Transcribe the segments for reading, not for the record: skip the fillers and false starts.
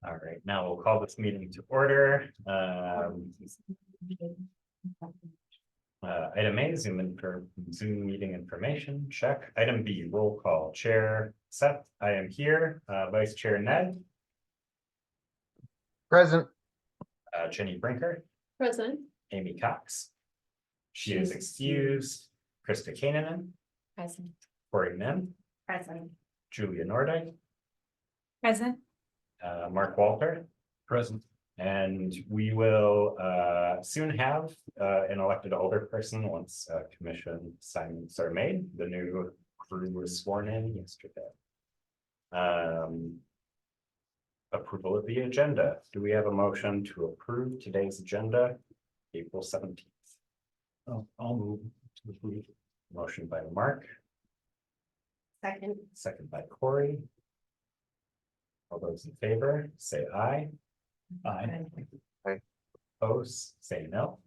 All right, now we'll call this meeting to order. Item A, Zoom meeting information, check. Item B, roll call. Chair Seth, I am here. Vice Chair Ned, Present. Jenny Brinker, Present. Amy Cox. She is excused. Krista Kainanen, Present. Corey Nim, Present. Julia Nordyke, Present. Mark Walter. Present. And we will soon have an elected alderperson once commission assignments are made. The new crew was sworn in yesterday. Approval of the agenda. Do we have a motion to approve today's agenda, April 17th? I'll move to approve. Motion by Mark, Second. second by Corey. All those in favor, say aye. Aye. Opposed, say no.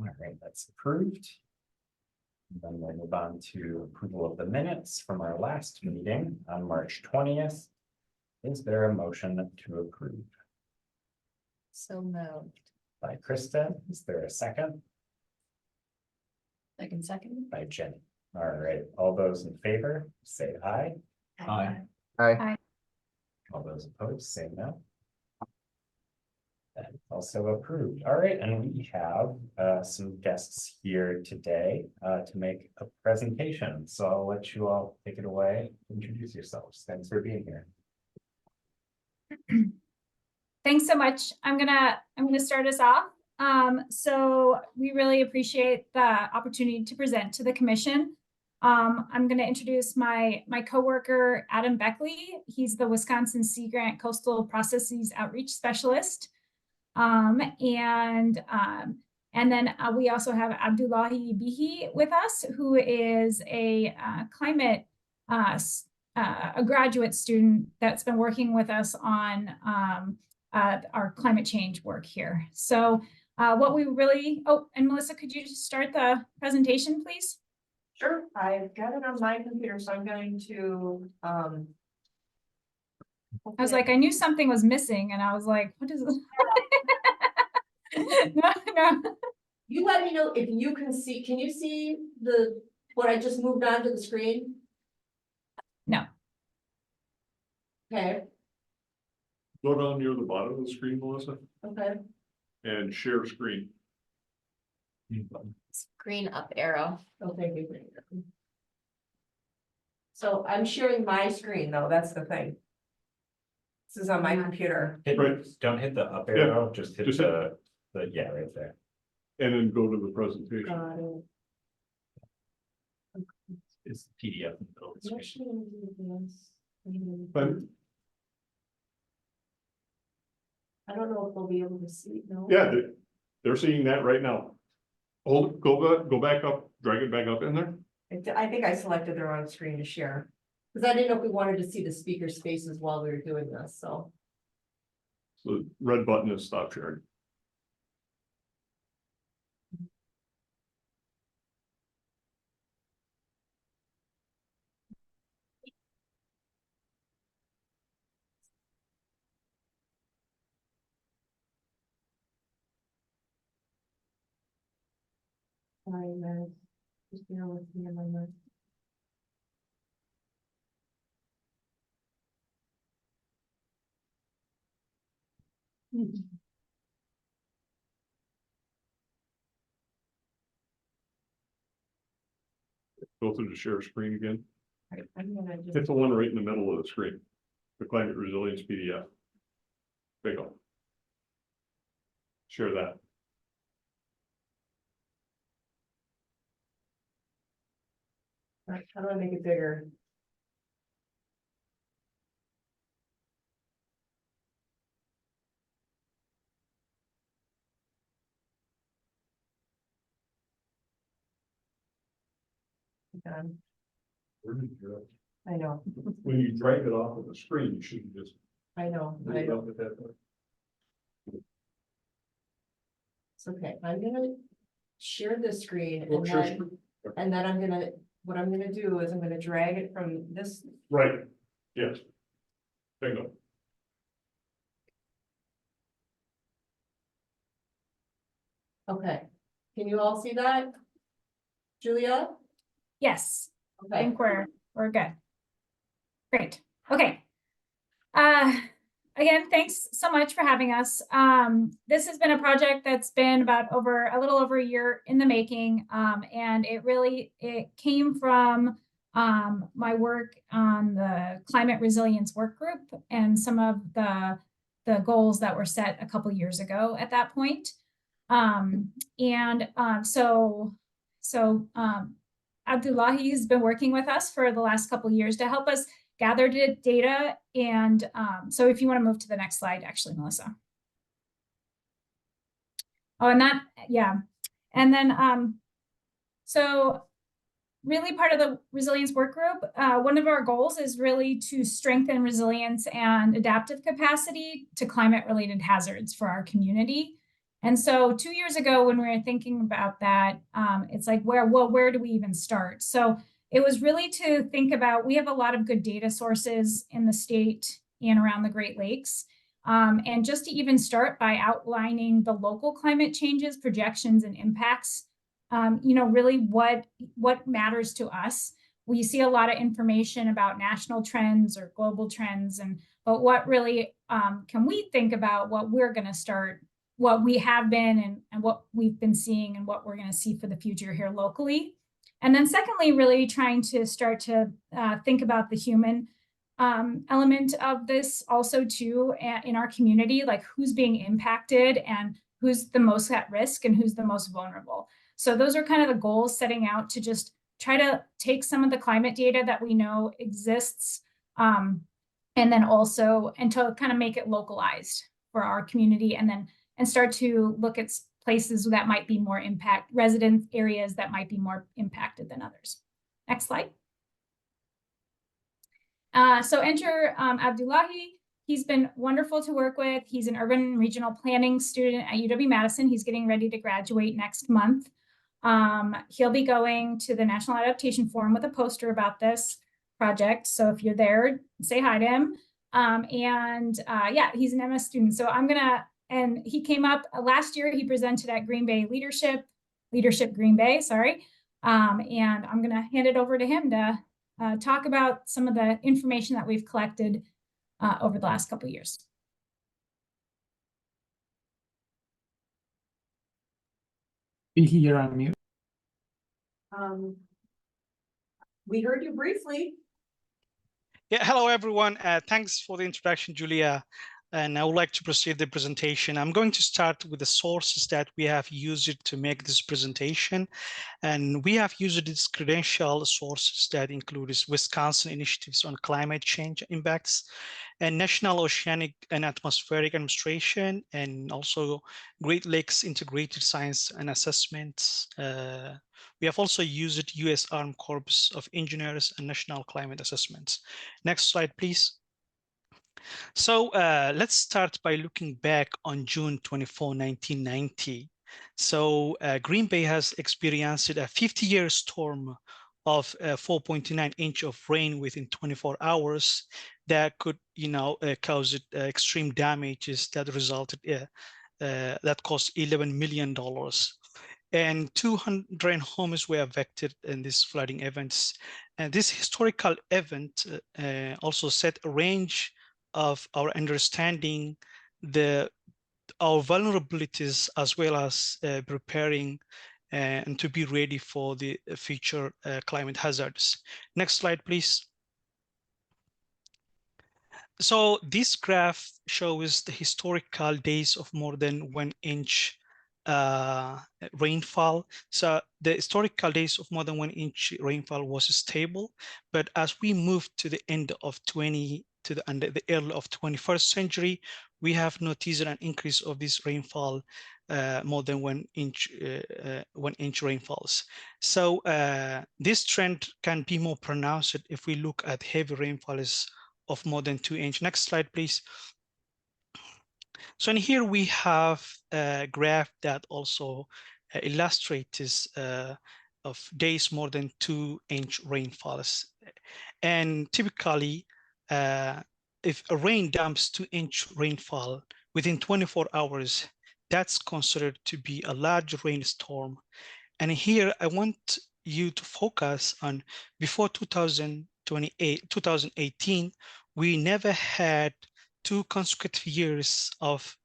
All right, that's approved. And then we'll move on to approval of the minutes from our last meeting on March 20th. Is there a motion to approve? So moved. By Krista, is there a second? Second. By Jenny. All right, all those in favor, say aye. Aye. All those opposed, say no. That is also approved. All right, and we have some guests here today to make a presentation. So I'll let you all take it away. Introduce yourselves. Thanks for being here. Thanks so much. I'm gonna start us off. So we really appreciate the opportunity to present to the commission. I'm gonna introduce my coworker, Adam Beckley. He's the Wisconsin Sea Grant Coastal Processes Outreach Specialist. And then we also have Abdullahi Bihi with us, who is a climate a graduate student that's been working with us on our climate change work here. So what we really, and Melissa, could you just start the presentation, please? Sure, I've got it on my computer, so I'm going to I was like, I knew something was missing, and I was like, what is this? No. you let me know if you can see, you see what I just moved onto the screen? No. Okay, Go down near the bottom of the screen, Melissa, okay. and share screen. Green up arrow. Okay, good. So I'm sharing my screen though, that's the thing. This is on my computer. Right. Don't hit the up arrow, just hit Just the yeah, right there. And then go to the presentation. Got it. It's PDF in the middle of the I'm screen. actually gonna do this. But I don't know if they'll be able to see, no? yeah, they're seeing that right now. Hold, go back up, drag it back up in there. I think I selected the wrong screen to share. Because I didn't know if we wanted to see the speaker's faces while we were doing this, so. So the red button is stop sharing. Sorry, guys. Just bear with me a moment. Go through the share screen again. Right, I'm gonna Hit just, the one right in the middle of the screen. The climate resilience PDF. There you go. Share that. how do I make it bigger? Done. I know, When you drag it off of the screen, you should just. I know. move it up at that point. It's okay, I'm gonna share this screen Oh, and share then, screen. and then what I'm gonna do is I'm gonna drag it from this, Right, yes. There you go. Okay, can you all see that? Julia? Yes, I Okay, think we're good. Great, okay. Again, thanks so much for having us. This has been a project that's been about a little over a year in the making. And it came from my work on the climate resilience work group and some of the goals that were set a couple years ago at that point. Abdullahi has been working with us for the last couple of years to help us gather data. And so if you want to move to the next slide, actually, Melissa. Oh, and that, yeah. And then, so really part of the resilience work group, one of our goals is really to strengthen resilience and adaptive capacity to climate-related hazards for our community. And so 2 years ago, when we were thinking about that, it's like, where do we even start? So it was really to think about, we have a lot of good data sources in the state and around the Great Lakes. And just to even start by outlining the local climate changes, projections, and impacts, really what matters to us. We see a lot of information about national trends or global trends, but what really can we think about what we're going to start, what we have been and what we've been seeing and what we're going to see for the future here locally. And then secondly, really trying to start to think about the human element of this also too in our community, like who's being impacted and who's the most at risk and who's the most vulnerable. So those are kind of the goals, setting out to just try to take some of the climate data that we know exists and then also, and to kind of make it localized for our community and start to look at places that might be more resident areas that might be more impacted than others. Next slide. So enter Abdullahi. He's been wonderful to work with. He's an urban and regional planning student at UW-Madison. He's getting ready to graduate next month. He'll be going to the National Adaptation Forum with a poster about this project. So if you're there, say hi to him. Yeah, he's an MS student. So and he came up last year, he presented at Green Bay Leadership Green Bay, sorry. And I'm gonna hand it over to him to talk about some of the information that we've collected over the last couple of years. You're on mute. We heard you briefly. Yeah, hello everyone. Thanks for the introduction, Julia. And I would like to proceed the presentation. I'm going to start with the sources that we have used to make this presentation. And we have used these credential sources that include Wisconsin Initiatives on Climate Change Impacts and National Oceanic and Atmospheric Administration, and also Great Lakes Integrated Science and Assessments. We have also used U.S. Armed Corps of Engineers and National Climate Assessments. Next slide, please. So let's start by looking back on June 24, 1990. So Green Bay has experienced a 50-year storm of 4.9 inches of rain within 24 hours that could, cause extreme damages that resulted, that cost $11 million. And 200 homes were affected in these flooding events. And this historical event also set a range of our understanding our vulnerabilities, as well as preparing and to be ready for the future climate hazards. Next slide, please. So this graph shows the historical days of more than 1 inch rainfall. So the historical days of more than 1 inch rainfall was stable, but as we moved to the end of the early of 21st century, we have noticed an increase of this rainfall, more than 1 inch rainfalls. So this trend can be more pronounced if we look at heavy rainfalls of more than 2 inches. Next slide, please. So in here we have a graph that also illustrates of days more than 2 inch rainfalls. And typically if a rain dumps 2-inch rainfall within 24 hours, that's considered to be a large rainstorm. And here I want you to focus on before 2018, we never had 2 consecutive years of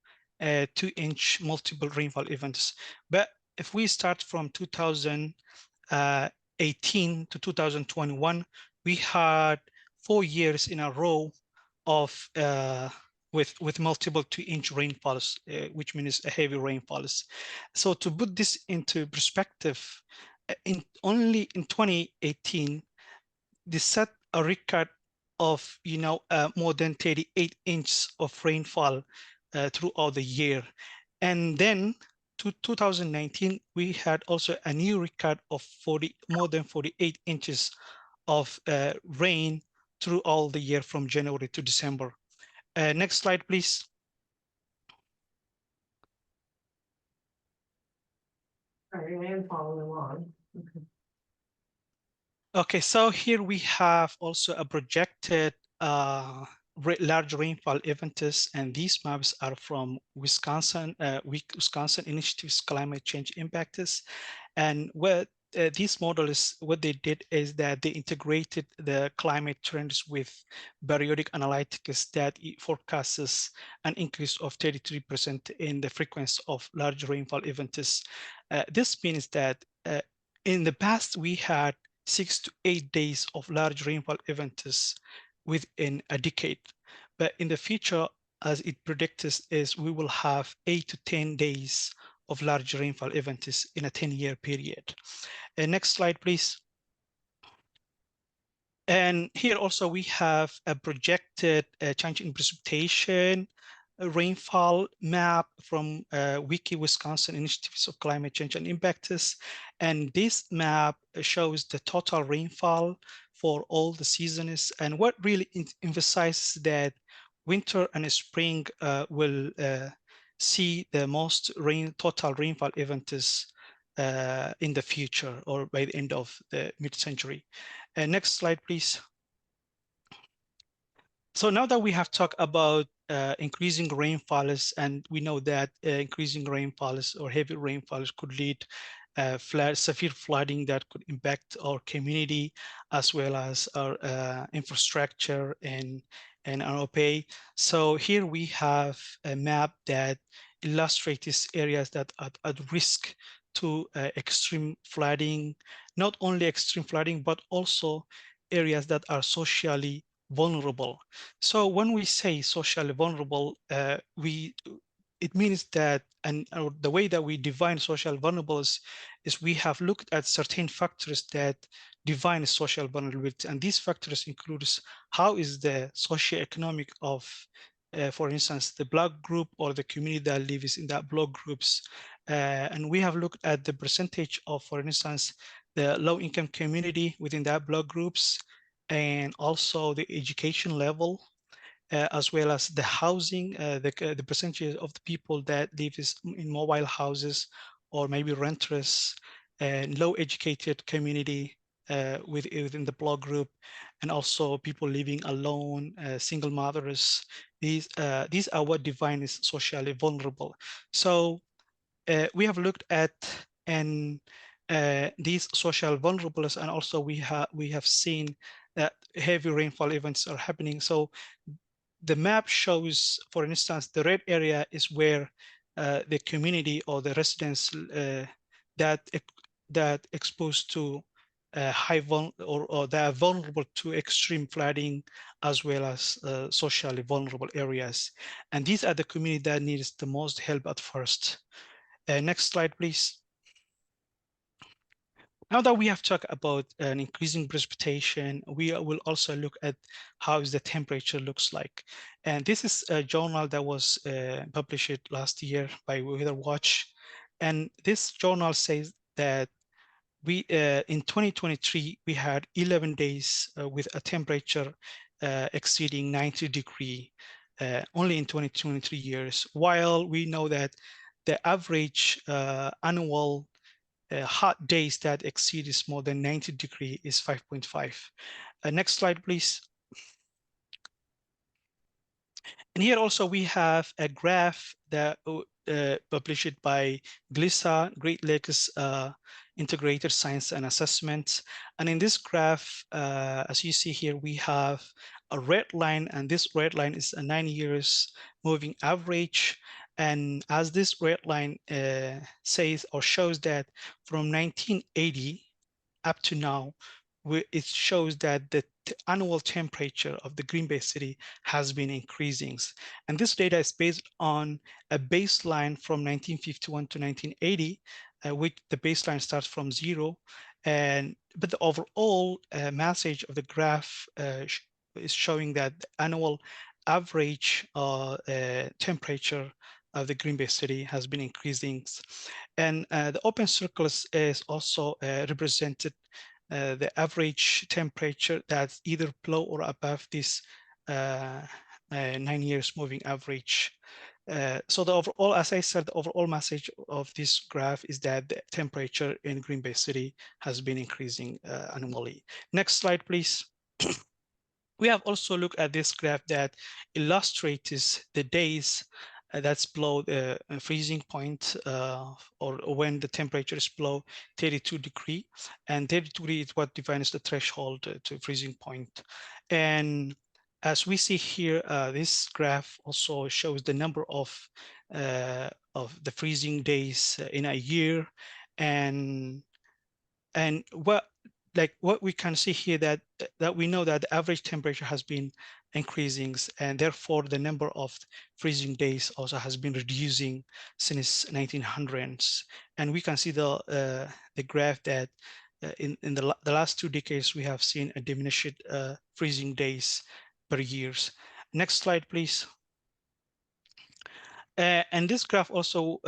2-inch multiple rainfall events. But if we start from 2018 to 2021, we had 4 years in a row of with multiple 2-inch rainfalls, which means a heavy rainfalls. So to put this into perspective, only in 2018, they set a record of more than 38 inches of rainfall throughout the year. And then to 2019, we had also a new record of more than 48 inches of rain throughout the year from January to December. Next slide, please. All right, I'm following along. Okay. Okay, so here we have also a projected large rainfall events, and these maps are from Wisconsin Initiative's Climate Change Impacts. And what these models, what they did is that they integrated the climate trends with periodic analytics that forecasts an increase of 33% in the frequency of large rainfall events. This means that in the past, we had 6 to 8 days of large rainfall events within a decade. But in the future, as it predicts, is we will have 8 to 10 days of large rainfall events in a 10-year period. Next slide, please. And here also we have a projected change in precipitation rainfall map from WICI Wisconsin Initiatives of Climate Change and Impacts. And this map shows the total rainfall for all the seasons. And what really emphasizes that winter and spring will see the most total rainfall events in the future or by the end of the mid-century. Next slide, please. So now that we have talked about increasing rainfalls, and we know that increasing rainfalls or heavy rainfalls could lead severe flooding that could impact our community as well as our infrastructure and our pay. So here we have a map that illustrates areas that are at risk to extreme flooding, not only extreme flooding, but also areas that are socially vulnerable. So when we say socially vulnerable, it means that, and the way that we define social vulnerables is we have looked at certain factors that define social vulnerability, and these factors includes how is the socioeconomic of, for instance, the Black group or the community that lives in that Black groups, and we have looked at the percentage of, for instance, the low-income community within that Black groups, and also the education level, as well as the housing, the percentage of the people that live in mobile houses or maybe renters, and low educated community within the Black group, and also people living alone, single mothers. These are what define as socially vulnerable. So we have looked at these social vulnerables, and also we have seen that heavy rainfall events are happening. So the map shows, for instance, the red area is where the community or the residents that exposed to high or that are vulnerable to extreme flooding, as well as socially vulnerable areas. And these are the community that needs the most help at first. Next slide, please. Now that we have talked about an increasing precipitation, we will also look at how the temperature looks like. And this is a journal that was published last year by Weather Watch. And this journal says that we in 2023, we had 11 days with a temperature exceeding 90 degrees only in 2023 years, while we know that the average annual hot days that exceeds more than 90 degrees is 5.5. Next slide, please. And here also we have a graph that published by GLISA, Great Lakes Integrated Science and Assessment. And in this graph, as you see here, we have a red line, and this red line is a 9 years moving average. And as this red line says or shows that from 1980 up to now, it shows that the annual temperature of the Green Bay City has been increasing. And this data is based on a baseline from 1951 to 1980, which the baseline starts from 0. But the overall message of the graph is showing that the annual average temperature of the Green Bay City has been increasing. And the open circles is also represented the average temperature that's either below or above this 9 years moving average. So the overall, as I said, the overall message of this graph is that the temperature in Green Bay City has been increasing annually. Next slide, please. We have also looked at this graph that illustrates the days that's below the freezing point or when the temperature is below 32 degrees, and 32 degrees is what defines the threshold to freezing point. And as we see here, this graph also shows the number of the freezing days in a year, and what we can see here that we know that the average temperature has been increasing, and therefore the number of freezing days also has been reducing since 1900s. And we can see the graph that in the last 2 decades we have seen a diminished freezing days per years. Next slide, please. And this graph also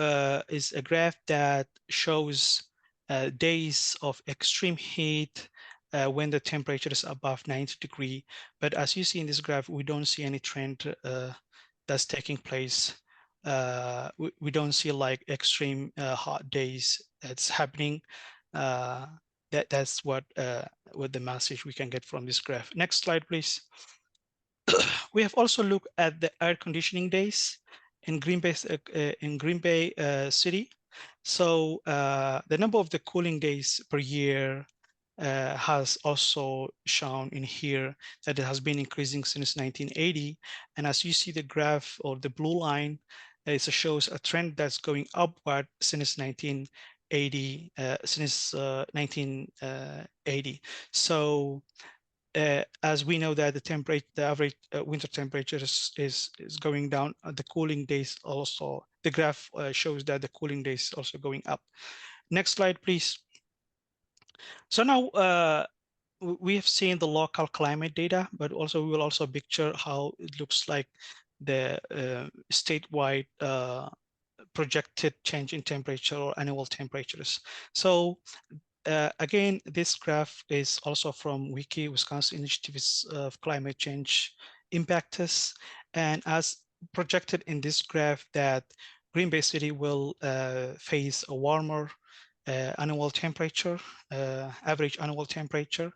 is a graph that shows days of extreme heat when the temperature is above 90 degrees. But as you see in this graph, we don't see any trend that's taking place. We don't see like extreme hot days that's happening. That's what the message we can get from this graph. Next slide, please. We have also looked at the air conditioning days in Green Bay City. So the number of the cooling days per year has also shown in here that it has been increasing since 1980. And as you see the graph or the blue line, it shows a trend that's going upward since 1980. So as we know that the average winter temperature is going down, the cooling days also, the graph shows that the cooling days also going up. Next slide, please. So now we have seen the local climate data, but also we will also picture how it looks like the statewide projected change in temperature or annual temperatures. So again, this graph is also from WICI, Wisconsin Initiatives of Climate Change Impactors. And as projected in this graph that Green Bay City will face a warmer annual temperature, average annual temperature,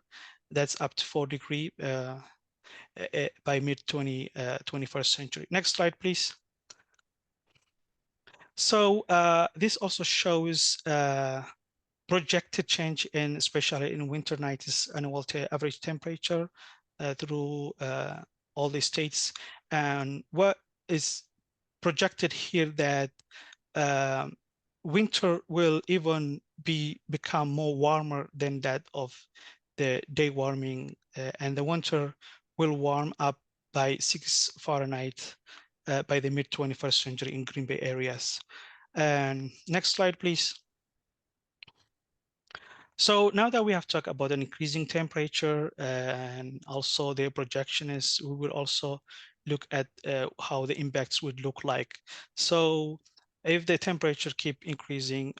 that's up to 4 degrees by mid-21st century. Next slide, please. So this also shows projected change in, especially in winter nights, annual average temperature through all the states. And what is projected here that winter will even become more warmer than that of the day warming, and the winter will warm up by 6 Fahrenheit by the mid-21st century in Green Bay areas. And next slide, please. So now that we have talked about an increasing temperature and also the projection is, we will also look at how the impacts would look like. So if the temperature keep increasing,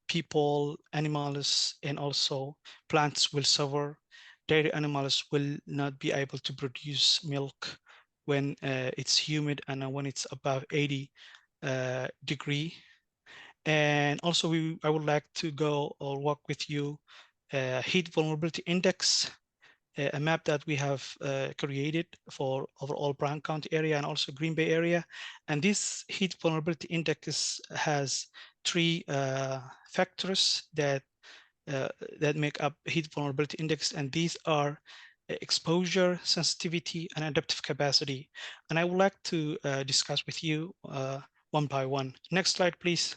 people, animals, and also plants will suffer. Dairy animals will not be able to produce milk when it's humid and when it's above 80 degree. And also I would like to go or walk with you heat vulnerability index. a map that we have created for overall Brown County area and also Green Bay area. And this heat vulnerability index has three factors that make up heat vulnerability index, and these are exposure, sensitivity, and adaptive capacity. And I would like to discuss with you one by one. Next slide, please.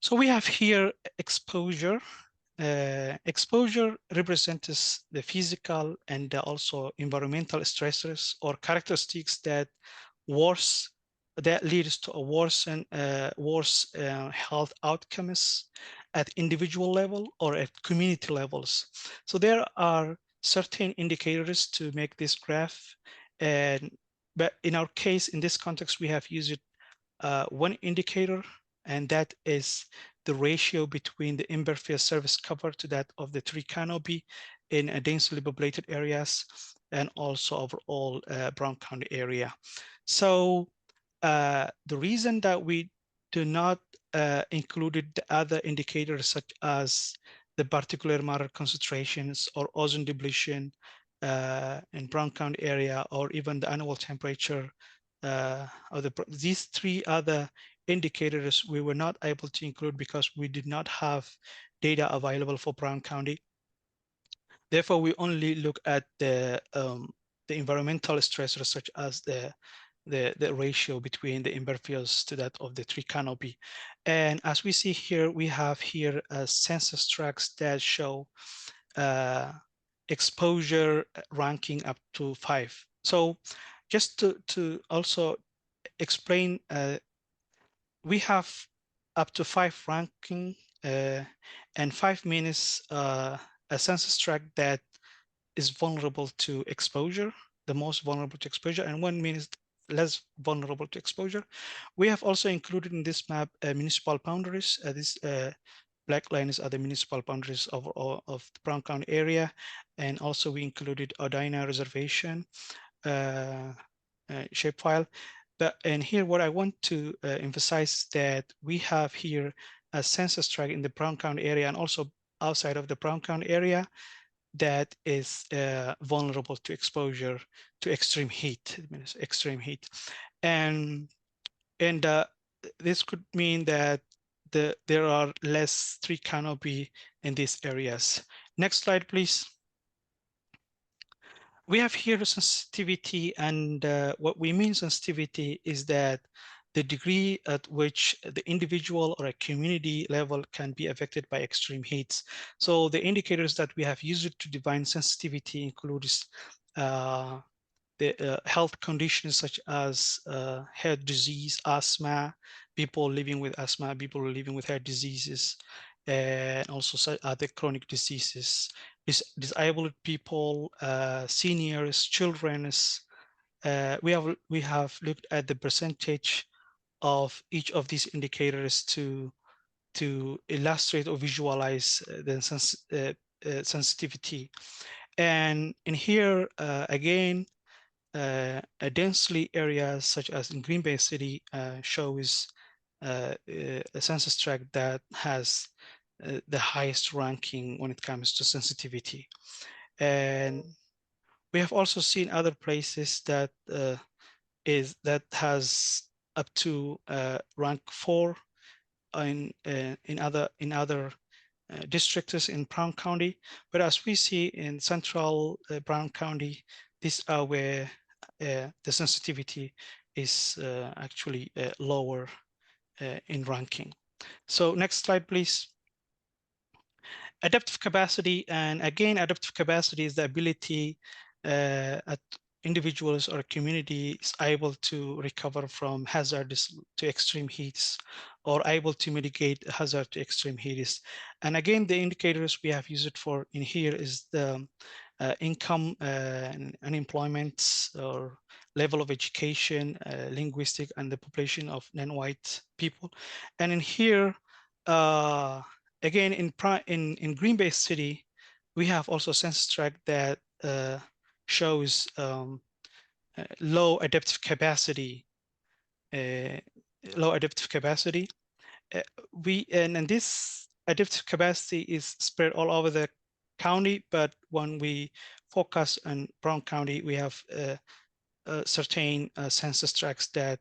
So we have here exposure. Exposure represents the physical and also environmental stressors or characteristics that leads to a worse health outcomes at individual level or at community levels. So there are certain indicators to make this graph, but in our case, in this context, we have used one indicator, and that is the ratio between the impervious surface cover to that of the tree canopy in densely populated areas and also overall Brown County area. So the reason that we do not included the other indicators such as the particulate matter concentrations or ozone depletion in Brown County area, or even the annual temperature these three other indicators we were not able to include because we did not have data available for Brown County. Therefore, we only look at the environmental stressors such as the ratio between the impervious to that of the tree canopy. And as we see here, we have here census tracts that show exposure ranking up to 5. So just to also explain, we have up to 5 ranking, and 5 means a census tract that is vulnerable to exposure, the most vulnerable to exposure, and 1 means less vulnerable to exposure. We have also included in this map municipal boundaries. These black lines are the municipal boundaries of the Brown County area, and also we included Odina Reservation shapefile. And here what I want to emphasize that we have here a census tract in the Brown County area and also outside of the Brown County area that is vulnerable to exposure to extreme heat, and this could mean that there are less tree canopy in these areas. Next slide, please. We have here sensitivity, and what we mean sensitivity is that the degree at which the individual or a community level can be affected by extreme heats. So the indicators that we have used to define sensitivity includes the health conditions such as heart disease, asthma, people living with asthma, people living with heart diseases, and also other chronic diseases. Disabled people, seniors, children. We have looked at the percentage of each of these indicators to illustrate or visualize the sensitivity. And in here again, densely areas such as in Green Bay City shows a census tract that has the highest ranking when it comes to sensitivity. And we have also seen other places that has up to rank 4 in other districts in Brown County. But as we see in central Brown County, these are where the sensitivity is actually lower in ranking. So next slide, please. Adaptive capacity, and again, adaptive capacity is the ability at individuals or a community is able to recover from hazards to extreme heats or able to mitigate hazard to extreme heats. And again, the indicators we have used for in here is the income and unemployment or level of education, linguistic, and the population of non-white people. And in here, again, in Green Bay City, we have also a census tract that shows low adaptive capacity. And this adaptive capacity is spread all over the County, but when we focus on Brown County, we have certain census tracts that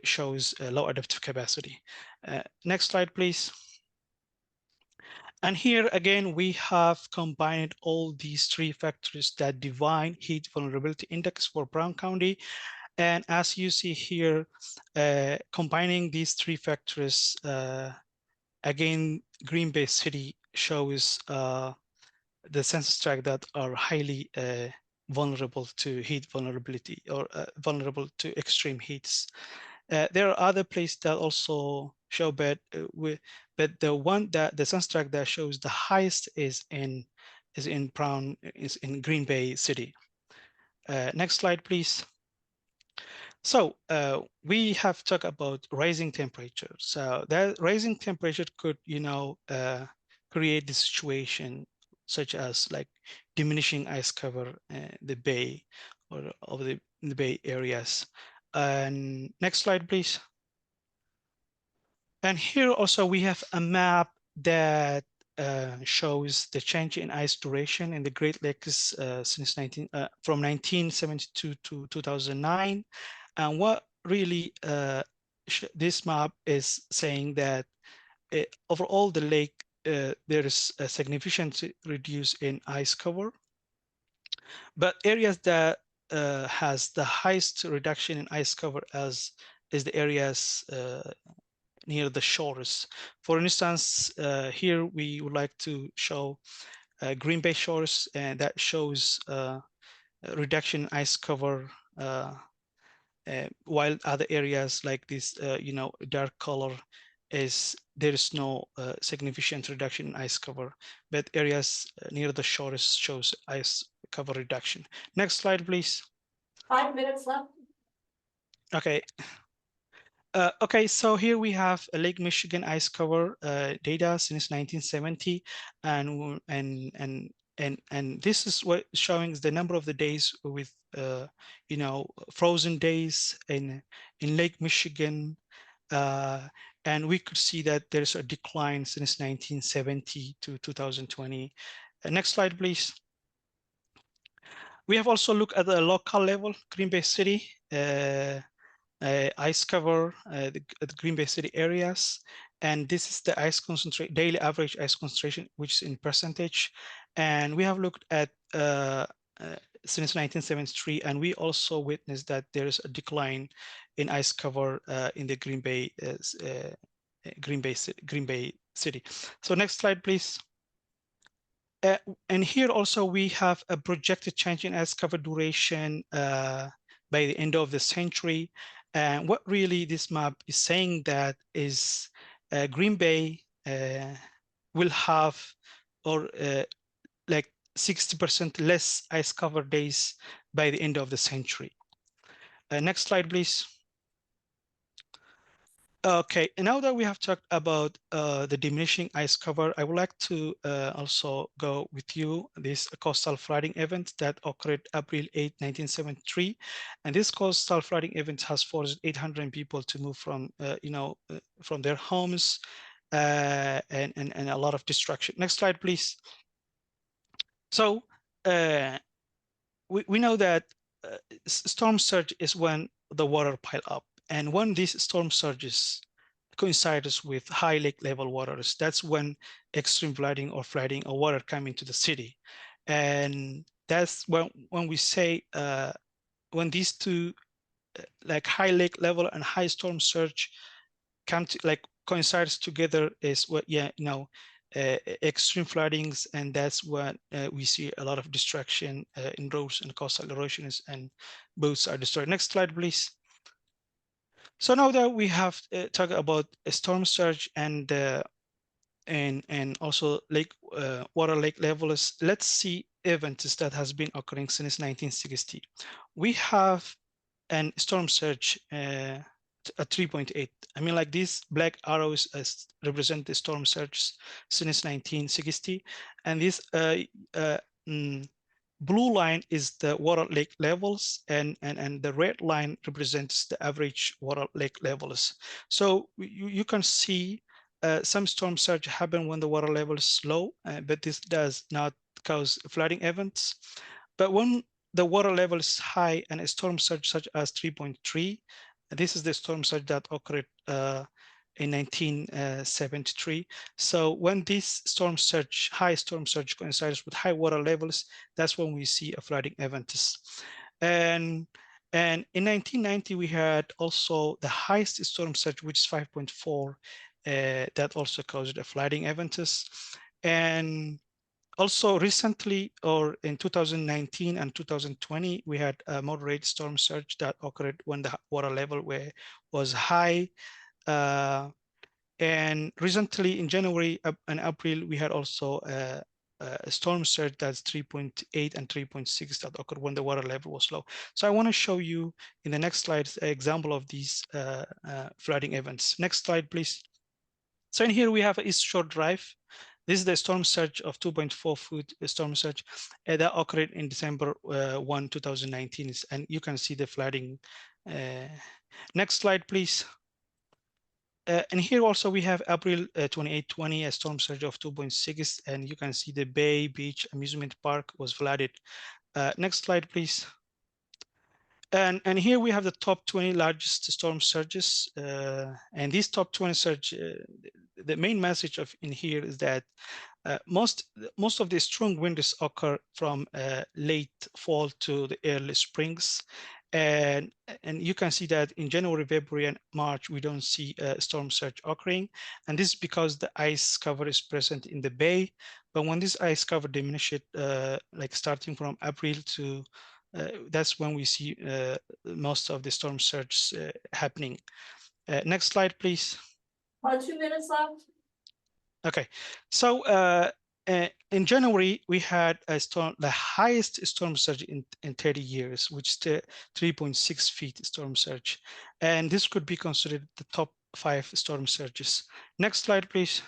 shows low adaptive capacity. Next slide, please. And here again, we have combined all these three factors that define heat vulnerability index for Brown County. And as you see here, combining these three factors, again, Green Bay City shows the census tract that are highly vulnerable to heat vulnerability or vulnerable to extreme heats. There are other places that also show, but the census tract that shows the highest is in Green Bay City. Next slide, please. So we have talked about rising temperature. So that rising temperature could, create the situation such as like diminishing ice cover the bay or of the bay areas. And next slide, please. And here also we have a map that shows the change in ice duration in the Great Lakes since from 1972 to 2009. And what really this map is saying that overall the lake, there is a significant reduce in ice cover, but areas that has the highest reduction in ice cover is the areas near the shores. For instance, here we would like to show Green Bay shores, and that shows reduction in ice cover, while other areas like this, dark color there is no significant reduction in ice cover, but areas near the shores shows ice cover reduction. Next slide, please. 5 minutes left. Okay. Okay, so here we have a Lake Michigan ice cover data since 1970, and this is what showing the number of the days with frozen days in Lake Michigan, and we could see that there's a decline since 1970 to 2020. Next slide, please. We have also looked at the local level, Green Bay City. Ice cover the Green Bay City areas, and this is the ice concentration, daily average ice concentration, which is in percentage. And we have looked at since 1973, and we also witnessed that there is a decline in ice cover in the Green Bay City. So next slide, please. And here also we have a projected change in ice cover duration by the end of the century. And what really this map is saying that is Green Bay will have like 60% less ice cover days by the end of the century. Next slide, please. Okay, and now that we have talked about the diminishing ice cover, I would like to also go with you this coastal flooding event that occurred April 8, 1973. And this coastal flooding event has forced 800 people to move from, from their homes and a lot of destruction. Next slide, please. So we know that storm surge is when the water pile up. And when these storm surges coincides with high lake level waters, that's when extreme flooding or water come into the city. And that's when we say, when these two, like high lake level and high storm surge come to coincides together is what, extreme floodings. And that's when we see a lot of destruction in roads and coastal erosions, and boats are destroyed. Next slide, please. So now that we have talked about a storm surge and also water lake levels, let's see events that has been occurring since 1960. We have a storm surge at 3.8. I mean, like these black arrows represent the storm surge since 1960, and this blue line is the water lake levels, and the red line represents the average water lake levels. So you can see some storm surge happen when the water level is low, but this does not cause flooding events. But when the water level is high and a storm surge such as 3.3, this is the storm surge that occurred in 1973. So when this storm surge, high storm surge coincides with high water levels, that's when we see a flooding events. And in 1990, we had also the highest storm surge, which is 5.4, that also caused a flooding events. And also recently, or in 2019 and 2020, we had a moderate storm surge that occurred when the water level was high. And recently in January and April, we had also a storm surge that's 3.8 and 3.6 that occurred when the water level was low. So I want to show you in the next slide an example of these flooding events. Next slide, please. So in here we have East Shore Drive. This is the storm surge of 2.4 foot storm surge that occurred in December 1, 2019. And you can see the flooding. Next slide, please. And here also we have April 2820, a storm surge of 2.6, and you can see the Bay Beach Amusement Park was flooded. Next slide, please. And here we have the top 20 largest storm surges. And these top 20 surge, the main message in here is that most of the strong winds occur from late fall to the early springs. And you can see that in January, February, and March, we don't see a storm surge occurring. And this is because the ice cover is present in the bay. But when this ice cover diminishes, like starting from April to, that's when we see most of the storm surge happening. Next slide, please. 2 minutes left. Okay, so in January, we had the highest storm surge in 30 years, which is the 3.6 feet storm surge. And this could be considered the top 5 storm surges. Next slide, please.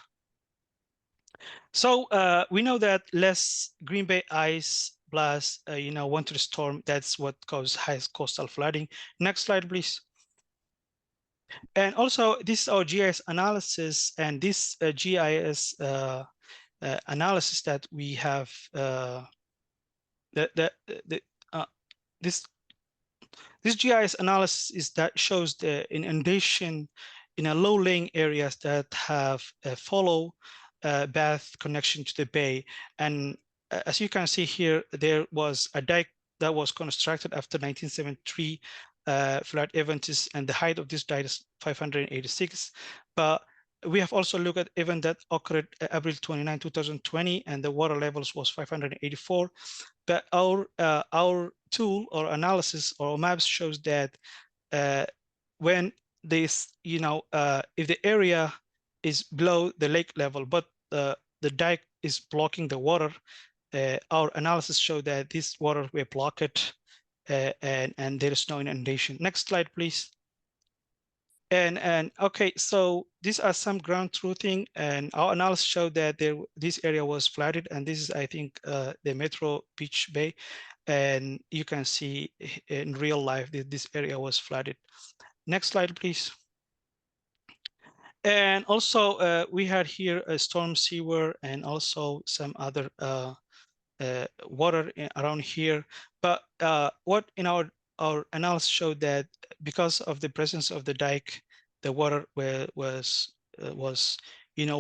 So we know that less Green Bay ice plus, winter storm, that's what causes high coastal flooding. Next slide, please. And also, this is our GIS analysis, and this GIS analysis that we have, this GIS analysis is that shows the inundation in a low-lying areas that have a follow path connection to the bay. And as you can see here, there was a dike that was constructed after 1973 flood events, and the height of this dike is 586. But we have also looked at event that occurred April 29, 2020, and the water levels was 584. But our tool or analysis or maps shows that when this, if the area is below the lake level, but the dike is blocking the water, our analysis showed that this water were blocked and there is no inundation. Next slide, please. And okay, so these are some ground truthing, and our analysis showed that this area was flooded, and this is, I think, the Metro Beach Bay, and you can see in real life that this area was flooded. Next slide, please. And also, we had here a storm sewer and also some other water around here. But what in our analysis showed that because of the presence of the dike, the water was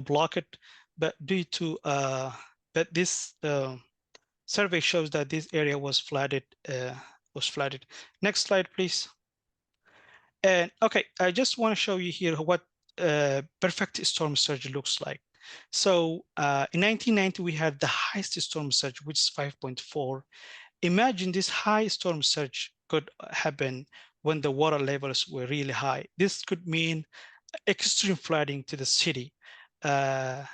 blocked. But due to but this survey shows that this area was flooded. Next slide, please. And okay, I just want to show you here what perfect storm surge looks like. So in 1990, we had the highest storm surge, which is 5.4. Imagine this high storm surge could happen when the water levels were really high. This could mean extreme flooding to the city. And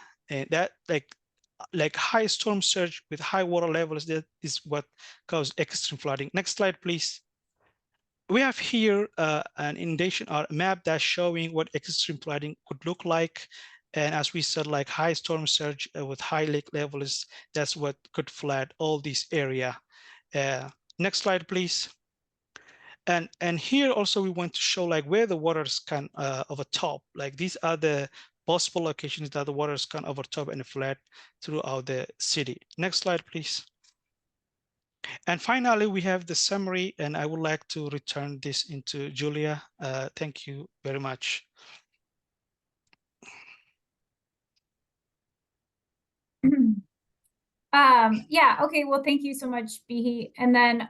that like high storm surge with high water levels, that is what caused extreme flooding. Next slide, please. We have here an inundation or a map that's showing what extreme flooding could look like. And as we said, like high storm surge with high lake levels, that's what could flood all this area. Next slide, please. And here also we want to show like where the waters can over top. Like these are the possible locations that the waters can overtop and flood throughout the city. Next slide, please. And finally, we have the summary, and I would like to return this into Julia. Thank you very much. Yeah, okay, well, thank you so much, Bihi. And then,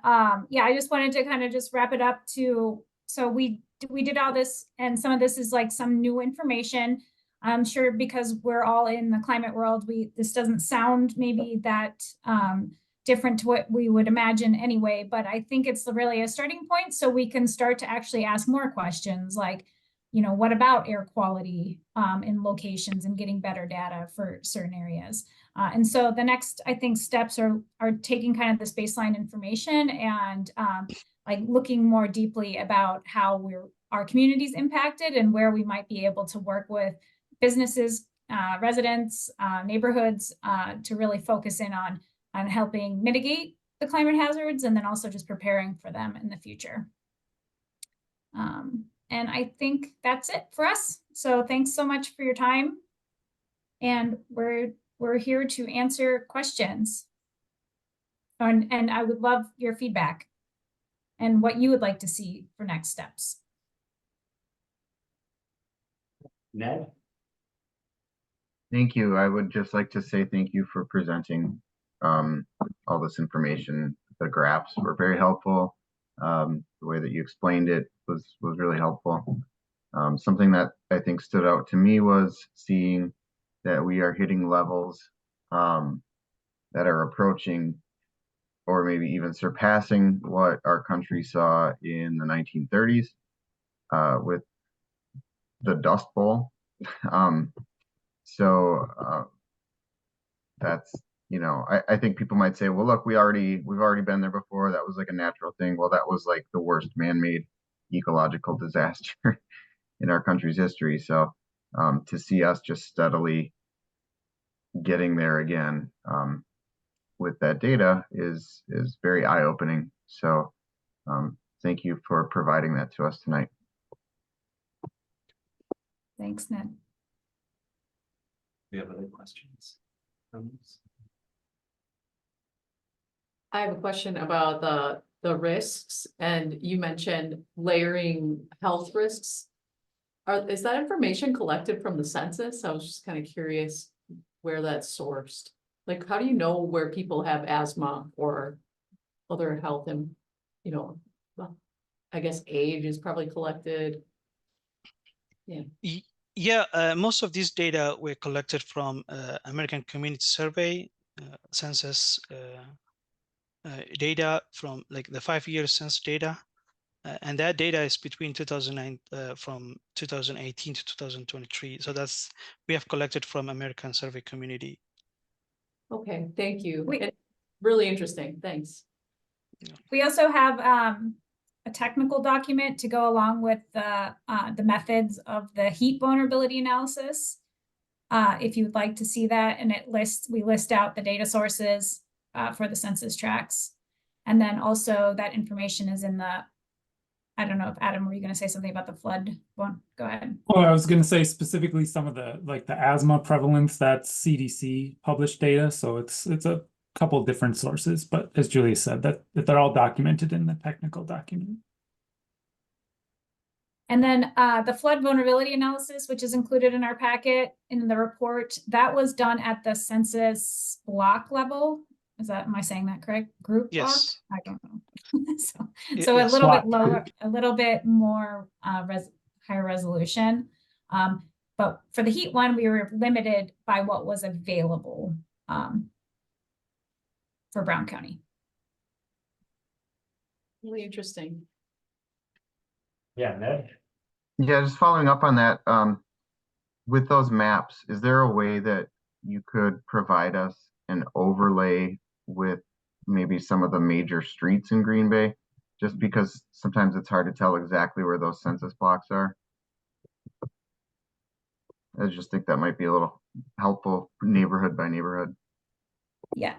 yeah, I just wanted to kind of just wrap it up to, so we did all this, and some of this is like some new information. I'm sure because we're all in the climate world, this doesn't sound maybe that different to what we would imagine anyway, but I think it's really a starting point, so we can start to actually ask more questions like, you know, what about air quality in locations and getting better data for certain areas? And so the next, I think, steps are taking kind of this baseline information and like looking more deeply about how our communities impacted and where we might be able to work with businesses, residents, neighborhoods to really focus in on helping mitigate the climate hazards and then also just preparing for them in the future. And I think that's it for us. So thanks so much for your time. And we're here to answer questions. And I would love your feedback and what you would like to see for next steps. Ned? Thank you. I would just like to say thank you for presenting all this information. The graphs were very helpful. The way that you explained it was really helpful. Something that I think stood out to me was seeing that we are hitting levels that are approaching or maybe even surpassing what our country saw in the 1930s with the Dust Bowl. That's, you know, I think people might say, well, look, we've already been there before. That was like a natural thing. Well, that was like the worst man-made ecological disaster in our country's history. So to see us just steadily getting there again with that data is very eye-opening. So thank you for providing that to us tonight. Thanks, Ned. We have other questions? I have a question about the risks, and you mentioned layering health risks. Is that information collected from the census? I was just kind of curious where that's sourced. Like, how do you know where people have asthma or other health and, you know, I guess age is probably collected. Yeah, most of these data were collected from American Community Survey, census data from like the 5-year census data. And that data is between 2009, from 2018 to 2023. So we have collected from American Survey Community. Okay, thank you. Really interesting, thanks. We also have a technical document to go along with the methods of the heat vulnerability analysis. If you'd like to see that, and we list out the data sources for the census tracts. And then also that information is in the, I don't know if Adam, were you going to say something about the flood one? Go ahead. Well, I was going to say specifically some of the asthma prevalence, that's CDC published data. So it's a couple different sources, but as Julia said, that they're all documented in the technical document. And then the flood vulnerability analysis, which is included in our packet in the report, that was done at the census block level. Am I saying that correct? Group Yes. block? I don't know. so Yes. a little bit lower, a little bit more higher resolution. But for the heat one, we were limited by what was available for Brown County. Really interesting. Yeah, Ned? Yeah, just following up on that, with those maps, is there a way that you could provide us an overlay with maybe some of the major streets in Green Bay? Just because sometimes it's hard to tell exactly where those census blocks are. I just think that might be a little helpful neighborhood by neighborhood. Yeah,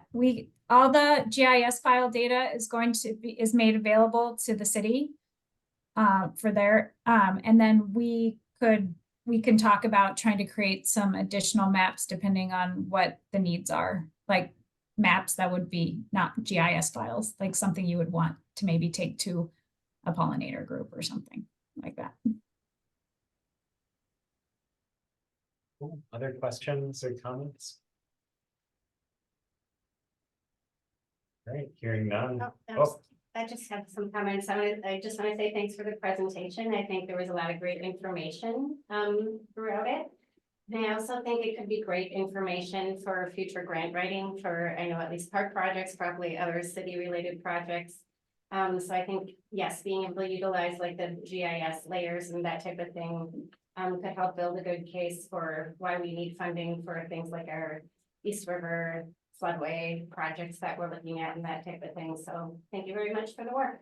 all the GIS file data is made available to the city for their, and then we we can talk about trying to create some additional maps depending on what the needs are, like maps that would be not GIS files, like something you would want to maybe take to a pollinator group or something like that. Cool. Other questions or comments? All right, hearing none. I just have some comments. I just want to say thanks for the presentation. I think there was a lot of great information throughout it. And I also think it could be great information for future grant writing for, I know at least park projects, probably other city related projects. So I think, yes, being able to utilize like the GIS layers and that type of thing could help build a good case for why we need funding for things like our East River floodway projects that we're looking at and that type of thing. So thank you very much for the work.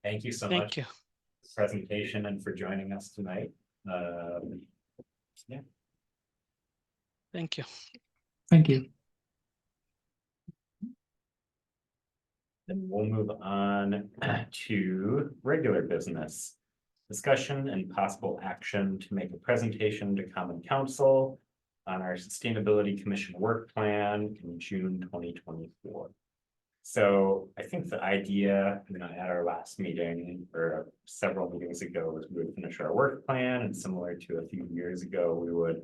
Thank you so Thank much you. for the presentation and for joining us tonight. Yeah. Thank you. Thank you. Then we'll move on to regular business. Discussion and possible action to make a presentation to Common Council on our Sustainability Commission work plan in June 2024. So I think the idea, at our last meeting or several meetings ago was we would finish our work plan, and similar to a few years ago, we would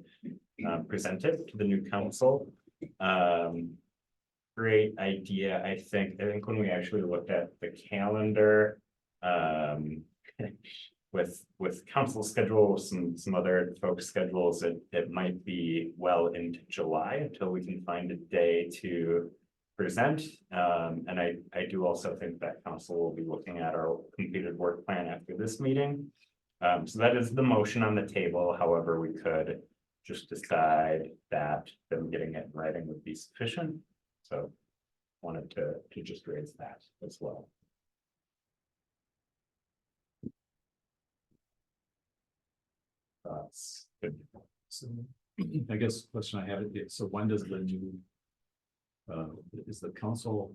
present it to the new council. Great idea. I think when we actually looked at the calendar, with council schedule, some other folks' schedules, it might be well into July until we can find a day to present. And I do also think that council will be looking at our completed work plan after this meeting. So that is the motion on the table. However, we could just decide that them getting it in writing would be sufficient. So wanted to just raise that as well. Good. So I guess the question I have is, so when does the new, is the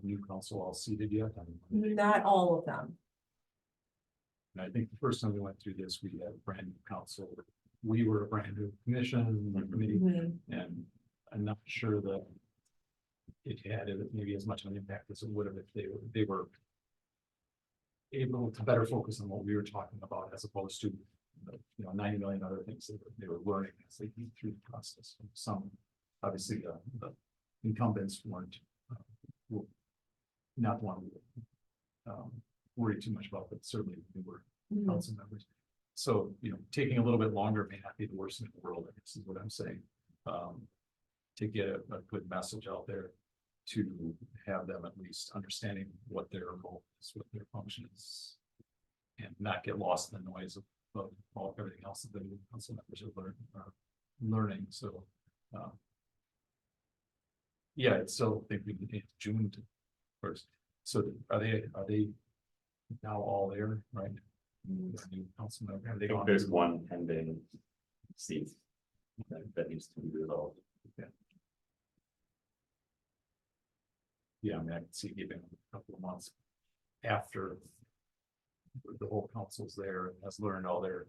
new council all seated yet? Not all of them. And I think the first time we went through this, we had a brand new council. We were a brand new commission committee, and I'm not sure that it had maybe as much of an impact as it would have if they were able to better focus on what we were talking about as opposed to 90 million other things that they were learning as they went through the process. And some, obviously, the incumbents weren't not the one we worried too much about, but certainly they were council members. So, taking a little bit longer may not be the worst thing in the world, I guess is what I'm saying. To get a good message out there, to have them at least understanding what their role is, what their function is, and not get lost in the noise of everything else that the new council members are learning. So, yeah, I still think we need June first. So are they now all there, right? The new council member, have they I think gone? there's one pending seat that needs to be resolved. Yeah, I mean, I can see giving a couple of months after the whole council's there and has learned all their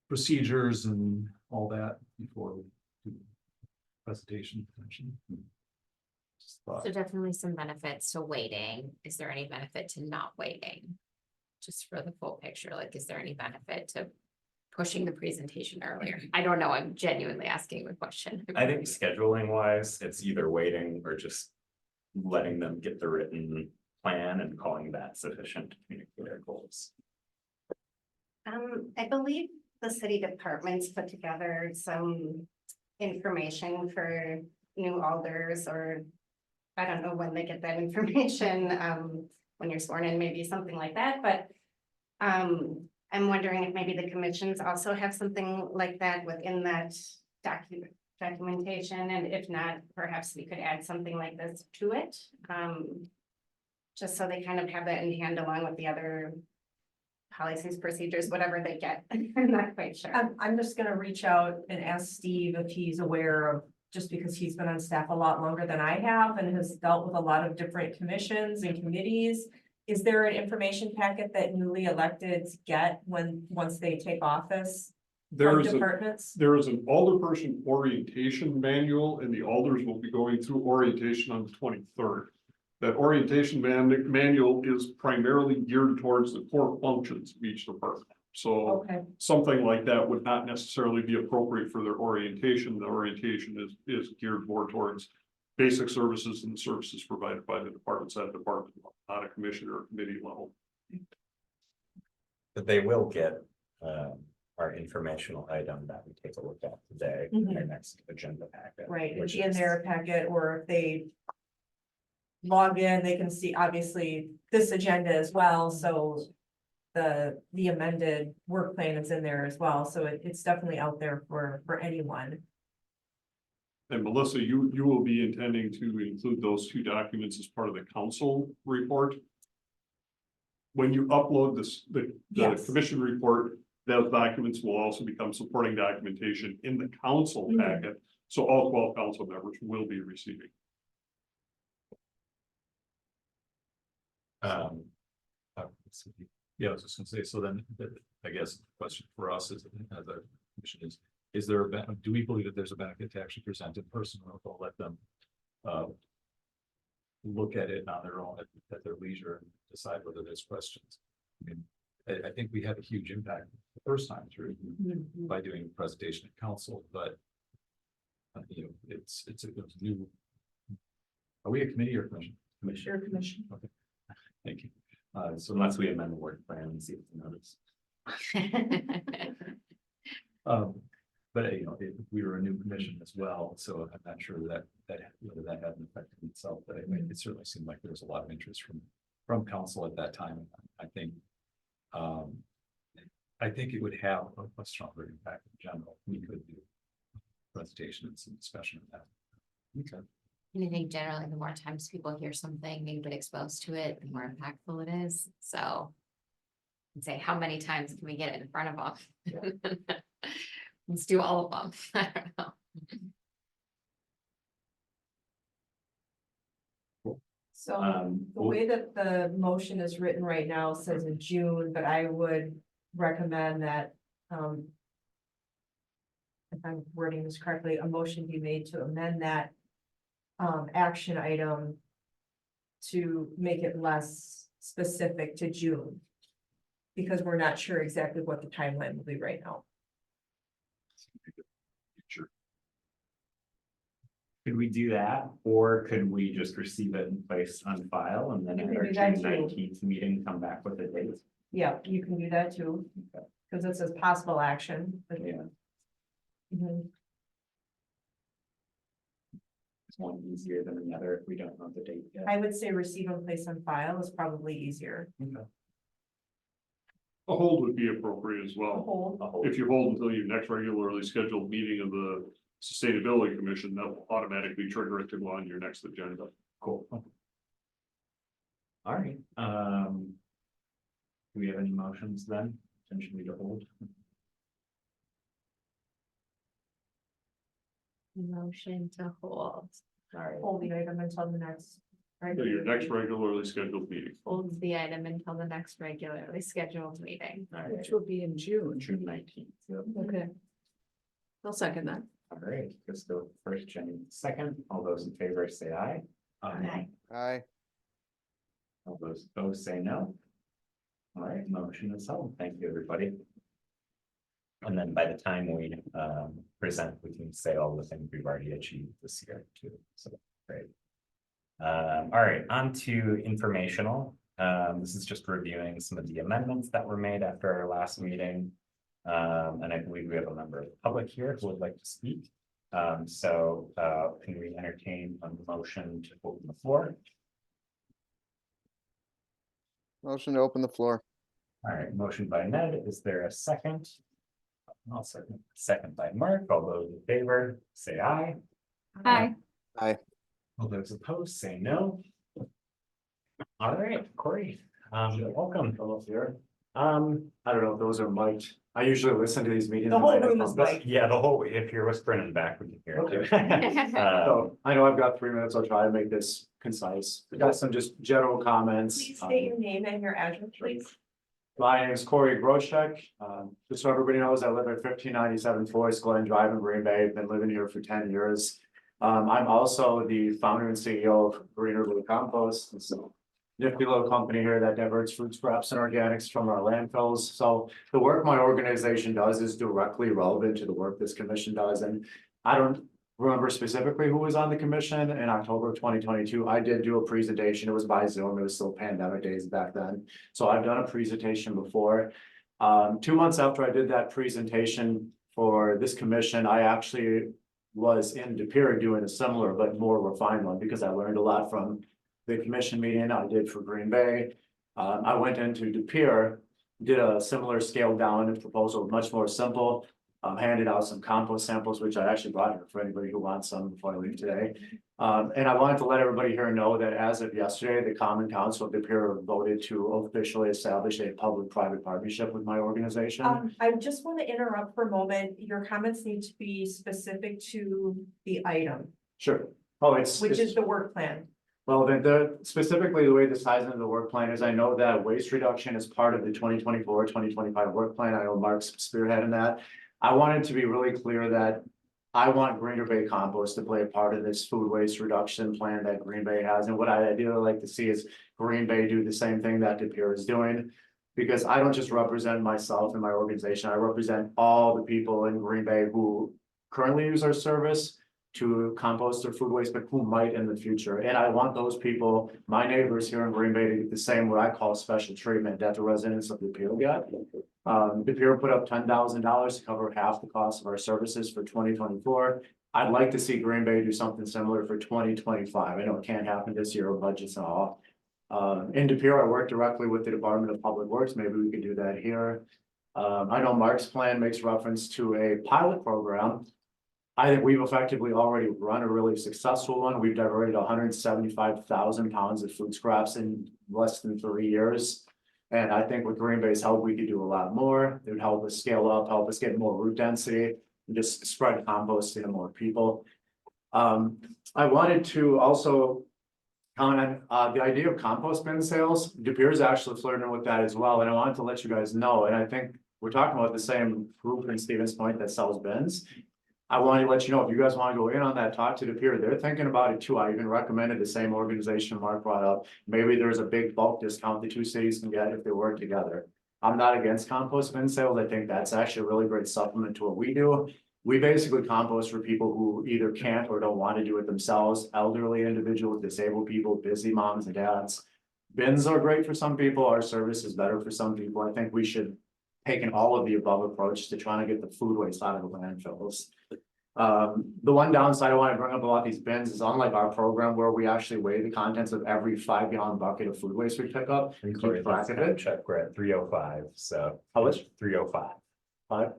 procedures and all that before we do presentation potentially. Just thought. So definitely some benefits to waiting. Is there any benefit to not waiting? Just for the full picture, like, is there any benefit to pushing the presentation earlier? I don't know. I'm genuinely asking the question. I think scheduling wise, it's either waiting or just letting them get the written plan and calling that sufficient to communicate their goals. I believe the city departments put together some information for new alders, or I don't know when they get that information, when you're sworn in, maybe something like that, but I'm wondering if maybe the commissions also have something like that within that documentation, and if not, perhaps we could add something like this to it. Just so they kind of have that in hand along with the other policies, procedures, whatever they get. I'm not quite sure. I'm just gonna reach out and ask Steve if he's aware of, just because he's been on staff a lot longer than I have and has dealt with a lot of different commissions and committees. is there an information packet that newly electeds get once they take office? From departments? There is an alderperson orientation manual, and the alders will be going through orientation on the 23rd. That orientation manual is primarily geared towards the core functions of each department. So Okay, something like that would not necessarily be appropriate for their orientation. The orientation is geared more towards basic services and services provided by the departments at department level, not a commissioner or committee level. But they will get, our informational item that we take a look at today, in our next agenda packet. right, it'd which be in is- their packet, or if they log in, they can see obviously this agenda as well, so the amended work plan is in there as well, so it's definitely out there for anyone. And Melissa, you will be intending to include those two documents as part of the council report. When you upload the Yes. commission report, those documents will also become supporting documentation in the council Mhm. packet. So all 12 council members will be receiving. Yeah, I was just gonna say, so then, I guess the question for us is, as a commission is there do we believe that there's a benefit to actually present in person, or we'll let them look at it on their own at their leisure and decide whether there's questions? I mean, I think we had a huge impact the first time through by doing a presentation at council, but you know, it's a new. Are we a committee or commission? Commission. Okay, thank you. So unless we amend the work plan and see if the notice. But you know, we were a new commission as well, so I'm not sure that whether that had an effect in itself, but it certainly seemed like there was a lot of interest from council at that time. I think it would have a stronger impact in general. We could do presentation and some discussion of that. Okay. And I think generally the more times people hear something and get exposed to it, the more impactful it is. So I'd say, how many times can we get it in front of them? Let's do all of them. I don't know. So the Well- way that the motion is written right now says in June, but I would recommend that, if I'm wording this correctly, a motion be made to amend that action item to make it less specific to June. Because we're not sure exactly what the timeline will be right now. Sure. Could we do that, or could we just receive it and place on file and then You at can our do that June too. 19th meeting, come back with a date? Yeah, you can do that too, because it says possible action. but- Yeah, Mhm. is one easier than the other if we don't know the date yet? I would say receive and place on file is probably easier. Okay. A hold would be appropriate as A well. hold. I'll hold. If you hold until your next regularly scheduled meeting of the Sustainability Commission, that will automatically trigger it to go on your next agenda. Cool. All right, do we have any motions then, potentially to hold? Motion to hold. Sorry. Hold the item until the next. So your next regularly scheduled meeting. Holds the item until the next regularly scheduled meeting. All right, Which will be in June. June 19th. Yep. Okay. I'll second that. All right, Crystal first, Jenny second. All those in favor say aye. Aye. Aye. All those opposed say no. All right, motion is held. Thank you, everybody. And then by the time we present, we can say all the things we've already achieved this year too. So great. All right, on to informational. This is just reviewing some of the amendments that were made after our last meeting. And I believe we have a member of the public here who would like to speak. So can we entertain a motion to open the floor? Motion to open the floor. All right, motion by Ned. Is there a second? I'll second. Second by Mark. All those in favor, say aye. Aye. All those opposed, say no. All right, Corey, welcome. I don't know if those are mic'd. I usually listen to these meetings. The on whole my room headphones. is mic'd. Yeah, the whole, if you're whispering in the back, we can hear it too. So I know I've got 3 minutes. I'll try to make this concise. We got some just general comments. Please state your name and your address, please. My name is Corey Groshek. Just so everybody knows, I live at 1597 Forest Glen Drive in Green Bay. I've been living here for 10 years. I'm also the founder and CEO of Greener Blue Compost. It's a nifty little company here that diverts food scraps and organics from our landfills. So the work my organization does is directly relevant to the work this commission does. And I don't remember specifically who was on the commission in October of 2022. I did do a presentation. It was by Zoom. It was still pandemic days back then. So I've done a presentation before. 2 months after I did that presentation for this commission, I actually was in De Pere doing a similar but more refined one because I learned a lot from the commission meeting I did for Green Bay. I went into De Pere, did a similar scaled down proposal, much more simple. Handed out some compost samples, which I actually brought here for anybody who wants some before I leave today. And I wanted to let everybody here know that as of yesterday, the Common Council of De Pere voted to officially establish a public-private partnership with my organization. I just want to interrupt for a moment. Your comments need to be specific to the item, Sure. Oh, it's. which is the work plan. Well, specifically the way this ties into the work plan is I know that waste reduction is part of the 2024-2025 work plan. I know Mark's spearheading that. I wanted to be really clear that I want Greener Bay Compost to play a part of this food waste reduction plan that Green Bay has. And what I ideally like to see is Green Bay do the same thing that De Pere is doing. Because I don't just represent myself and my organization, I represent all the people in Green Bay who currently use our service to compost their food waste, but who might in the future. And I want those people, my neighbors here in Green Bay, to get the same what I call special treatment that the residents of De Pere get. De Pere put up $10,000 to cover half the cost of our services for 2024. I'd like to see Green Bay do something similar for 2025. I know it can't happen this year, budgets and all. In De Pere, I work directly with the Department of Public Works. Maybe we could do that here. I know Mark's plan makes reference to a pilot program. I think we've effectively already run a really successful one. We've diverted 175,000 pounds of food scraps in less than 3 years. And I think with Green Bay's help, we could do a lot more. It would help us scale up, help us get more root density, and just spread compost to more people. I wanted to also comment on the idea of compost bin sales. De Pere is actually flirting with that as well. And I wanted to let you guys know, and I think we're talking about the same group in Stevens Point that sells bins. I wanted to let you know, if you guys want to go in on that, talk to De Pere, they're thinking about it too. I even recommended the same organization Mark brought up. Maybe there's a big bulk discount the two cities can get if they work together. I'm not against compost bin sales. I think that's actually a really great supplement to what we do. We basically compost for people who either can't or don't want to do it themselves, elderly individuals, disabled people, busy moms and dads. Bins are great for some people. Our service is better for some people. I think we should take an all of the above approach to trying to get the food waste out of the landfills. The one downside I want to bring up about these bins is unlike our program where we actually weigh the contents of every 5-gallon bucket of food waste we pick up. And Corey, last time I checked, we're at 305, so. How much? 305. 5?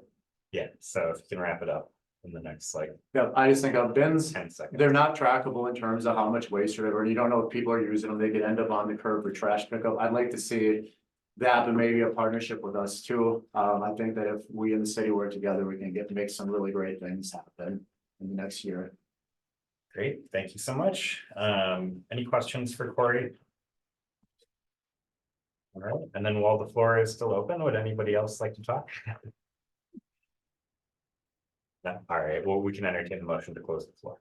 Yeah, so if you can wrap it up in the next like Yeah, I just think of bins, 10 seconds. they're not trackable in terms of how much waste or whatever. You don't know if people are using them. They could end up on the curb for trash pickup. I'd like to see that, but maybe a partnership with us too. I think that if we in the city work together, we can make some really great things happen in the next year. Great, thank you so much. Any questions for Corey? All right, and then while the floor is still open, would anybody else like to talk? No, all right, well, we can entertain the motion to close the floor.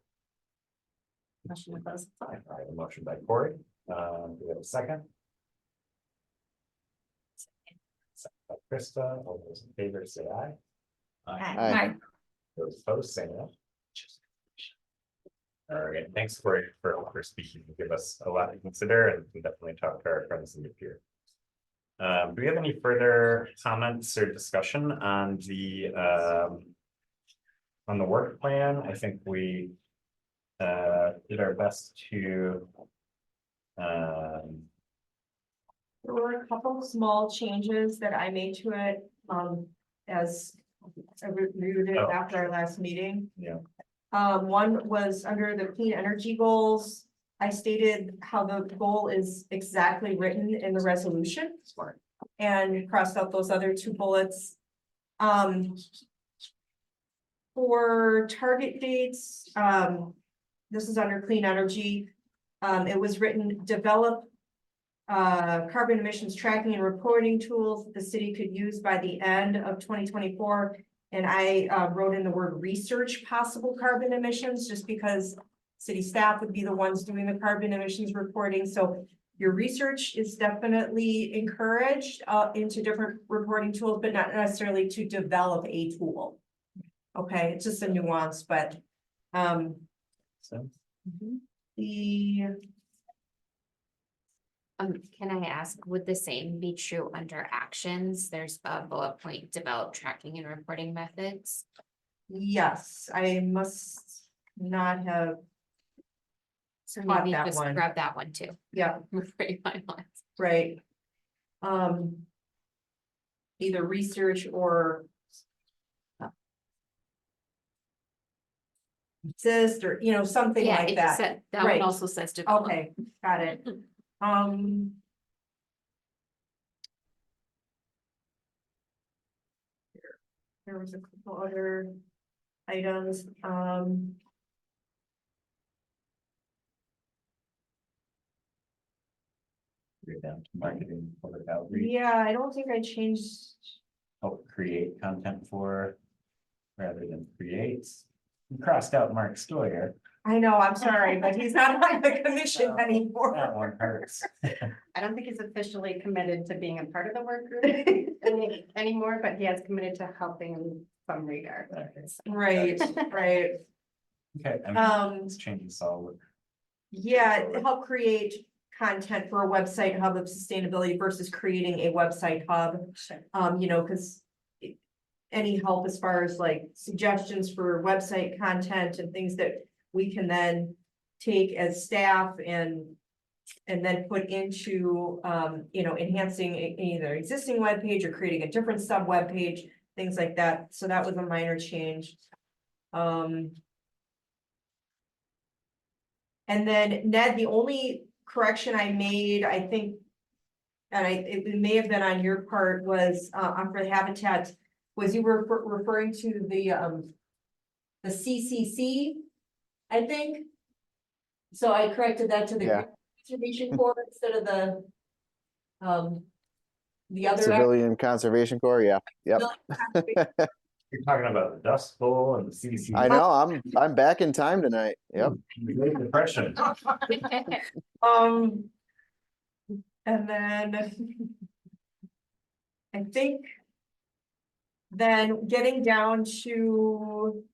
Motion to close the floor. All right, a motion by Corey. Do we have a second? Second by Krista. All those in favor say aye. Aye. Hi. Those opposed say no. All right, thanks for speaking. You give us a lot to consider and we can definitely talk to our friends in De Pere. Do we have any further comments or discussion on the work plan? I think we did our best to There were a couple of small changes that I made to it, as I reviewed it Oh. after our last meeting. Yeah. One was under the clean energy goals. I stated how the goal is exactly written in the resolution. Smart. and crossed out those other two bullets. For target dates, this is under clean energy. It was written, develop carbon emissions tracking and reporting tools that the city could use by the end of 2024. And I wrote in the word research possible carbon emissions, just because city staff would be the ones doing the carbon emissions reporting. So your research is definitely encouraged into different reporting tools, but not necessarily to develop a tool. Okay, it's just a nuance, but So, the Can I ask, would the same be true under actions? There's a bullet point, develop tracking and reporting methods. yes, I must not have, So Caught maybe that just one. grab that one too. yeah, Before you finalize. right. Either research or exist, or, you know, something Yeah, like it that. said, that Right. one also says develop. Okay, got it. There was a couple other items, you're down to marketing, public outreach, yeah, I don't think I changed. help create content for rather than creates. You crossed out Mark Stoyer. I know, I'm sorry, but he's not on the commission That anymore. one hurts. I don't think he's officially committed to being a part of the work group anymore, but he has committed to helping in some regard. Right, right. Okay, I mean, Um, it's changing solid. yeah, help create content for a website hub of sustainability versus creating a website hub. You know, because any help as far as like suggestions for website content and things that we can then take as staff and then put into, you know, enhancing either existing web page or creating a different sub web page, things like that. So that was a minor change. And then Ned, the only correction I made, I think, and it may have been on your part, was for the habitat, was you were referring to the CCC, I think. So I corrected that to the Yeah. Conservation Corps instead of the other. Civilian Conservation Corps, yeah, yep. You're talking about the Dust Bowl and the CDC. I know, I'm back in time tonight, yep. Great Depression. And then I think then getting down to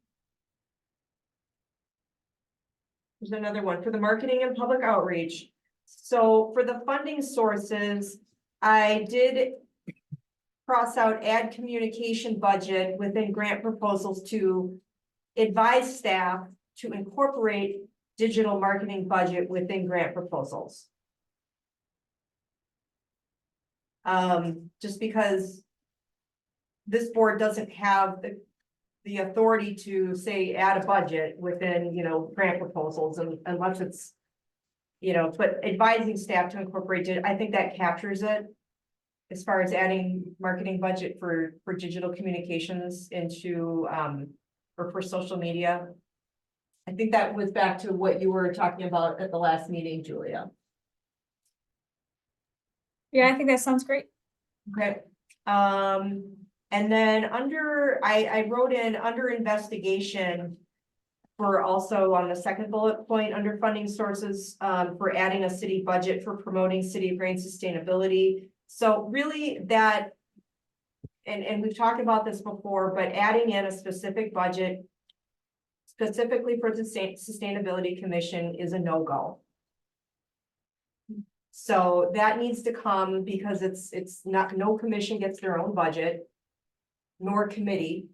there's another one for the marketing and public outreach. So for the funding sources, I did cross out add communication budget within grant proposals to advise staff to incorporate digital marketing budget within grant proposals. Just because this board doesn't have the authority to say add a budget within, you know, grant proposals unless it's, you know, but advising staff to incorporate it, I think that captures it. As far as adding marketing budget for digital communications into, or for social media. I think that was back to what you were talking about at the last meeting, Julia. Yeah, I think that sounds great. Okay, and then I wrote in under investigation. For also on the second bullet point, under funding sources, for adding a city budget for promoting city of Green sustainability. So really that, and we've talked about this before, but adding in a specific budget. Specifically for the Sustainability Commission is a no-go. So that needs to come because it's not, no commission gets their own budget. Nor committee.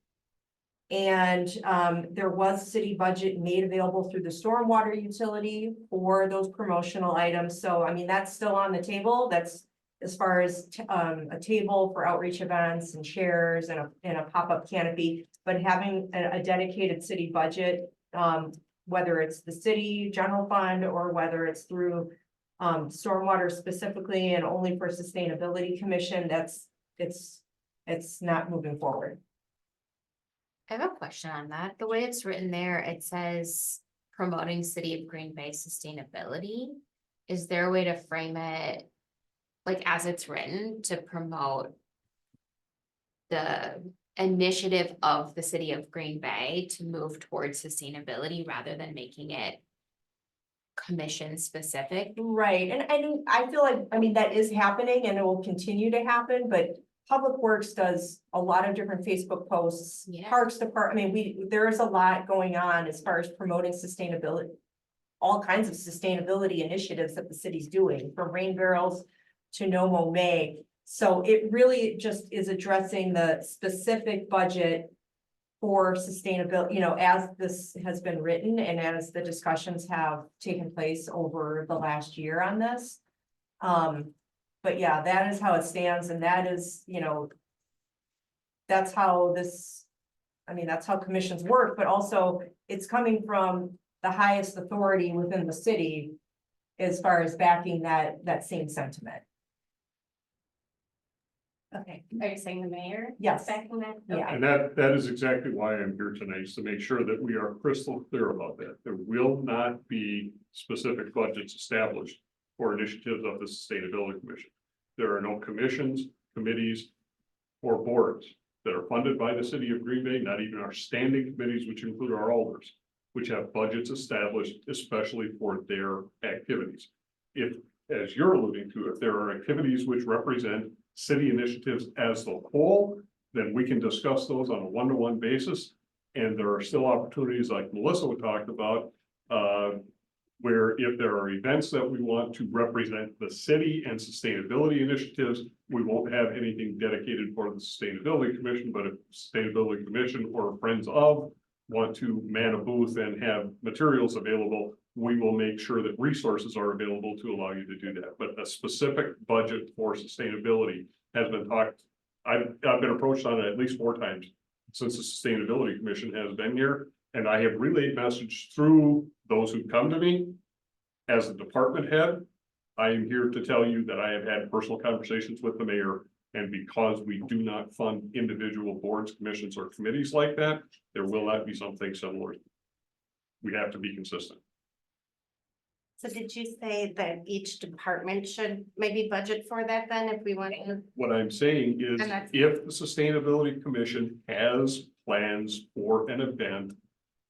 And there was city budget made available through the stormwater utility for those promotional items. So I mean, that's still on the table. That's as far as a table for outreach events and chairs and a pop-up canopy. But having a dedicated city budget, whether it's the city general fund or whether it's through stormwater specifically and only for sustainability commission, it's not moving forward. I have a question on that. The way it's written there, it says promoting City of Green Bay sustainability. Is there a way to frame it, like as it's written, to promote the initiative of the City of Green Bay to move towards sustainability rather than making it commission specific? Right, and I feel like, I mean, that is happening and it will continue to happen, but Public Works does a lot of different Facebook posts. Yeah. Parks Department, I mean, there is a lot going on as far as promoting sustainability. All kinds of sustainability initiatives that the city's doing, from rain barrels to No Mow May. So it really just is addressing the specific budget for sustainability, you know, as this has been written and as the discussions have taken place over the last year on this. But yeah, that is how it stands, and that is, you know, that's how this, I mean, that's how commissions work, but also it's coming from the highest authority within the city as far as backing that same sentiment. Okay, are you saying the mayor? Yes. Backing that? Yeah. Okay. And that is exactly why I'm here tonight, is to make sure that we are crystal clear about that. There will not be specific budgets established for initiatives of the Sustainability Commission. There are no commissions, committees, or boards that are funded by the city of Green Bay, not even our standing committees, which include our alders, which have budgets established especially for their activities. If, as you're alluding to, if there are activities which represent city initiatives as the whole, then we can discuss those on a one-to-one basis. And there are still opportunities like Melissa talked about, where if there are events that we want to represent the city and sustainability initiatives, we won't have anything dedicated for the Sustainability Commission, but if Sustainability Commission or Friends of want to man a booth and have materials available, we will make sure that resources are available to allow you to do that. But a specific budget for sustainability has been talked, I've been approached on it at least 4 times since the Sustainability Commission has been here. And I have relayed message through those who come to me as a department head. I am here to tell you that I have had personal conversations with the mayor, and because we do not fund individual boards, commissions, or committees like that, there will not be something similar. We have to be consistent. So did you say that each department should maybe budget for that then if we want to? What I'm saying is, And that's- if the Sustainability Commission has plans for an event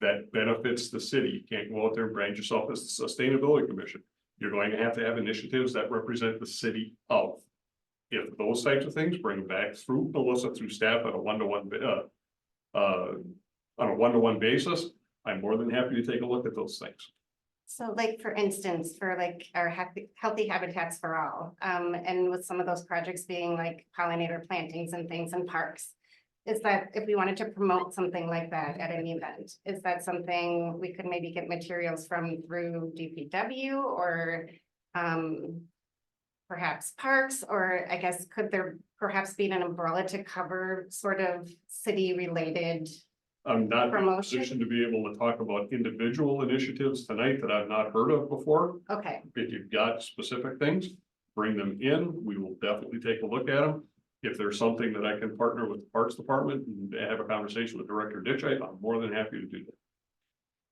that benefits the city, you can't go out there and brand yourself as the Sustainability Commission. You're going to have initiatives that represent the city of. If those types of things, bring them back through Melissa, through staff on a one-to-one basis, I'm more than happy to take a look at those things. So like, for instance, for like our Healthy Habitats for All, and with some of those projects being like pollinator plantings and things in parks. Is that if we wanted to promote something like that at an event, is that something we could maybe get materials from through DPW or perhaps parks, or I guess could there perhaps be an umbrella to cover sort of city related? I'm not in a Promotion? position to be able to talk about individual initiatives tonight that I've not heard of before. Okay, If you've got specific things, bring them in. We will definitely take a look at them. If there's something that I can partner with the Parks Department and have a conversation with Director Ditchite, I'm more than happy to do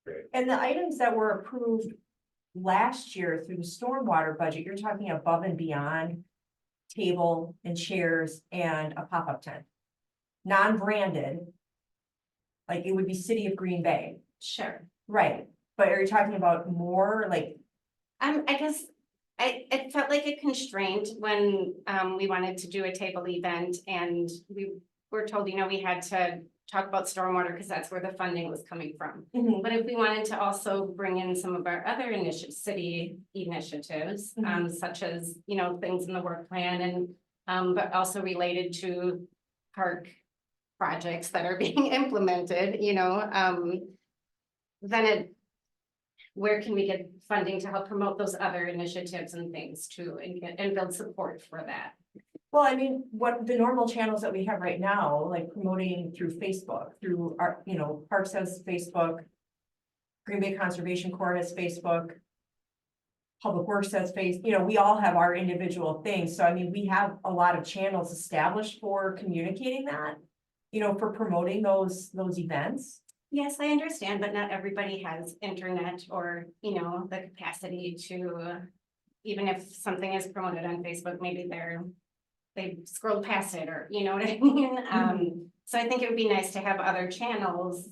that. And the items that were approved last year through the stormwater budget, you're talking above and beyond table and chairs and a pop-up tent. Non-branded. Like it would be City of Green Bay, sure. right? But are you talking about more like, I guess it felt like a constraint when we wanted to do a table event and we were told, you know, we had to talk about stormwater because that's where the funding was coming from. But if we wanted to also bring in some of our other city initiatives, such as, you know, things in the work plan and but also related to park projects that are being implemented, you know, then where can we get funding to help promote those other initiatives and things too, and build support for that? well, I mean, what the normal channels that we have right now, like promoting through Facebook, through our, you know, Parks has Facebook. Green Bay Conservation Corps has Facebook. Public Works has face, we all have our individual things. So I mean, we have a lot of channels established for communicating that, for promoting those events. Yes, I understand, but not everybody has internet or, the capacity to, even if something is promoted on Facebook, maybe they scroll past it, or, you know what I mean? So I think it would be nice to have other channels,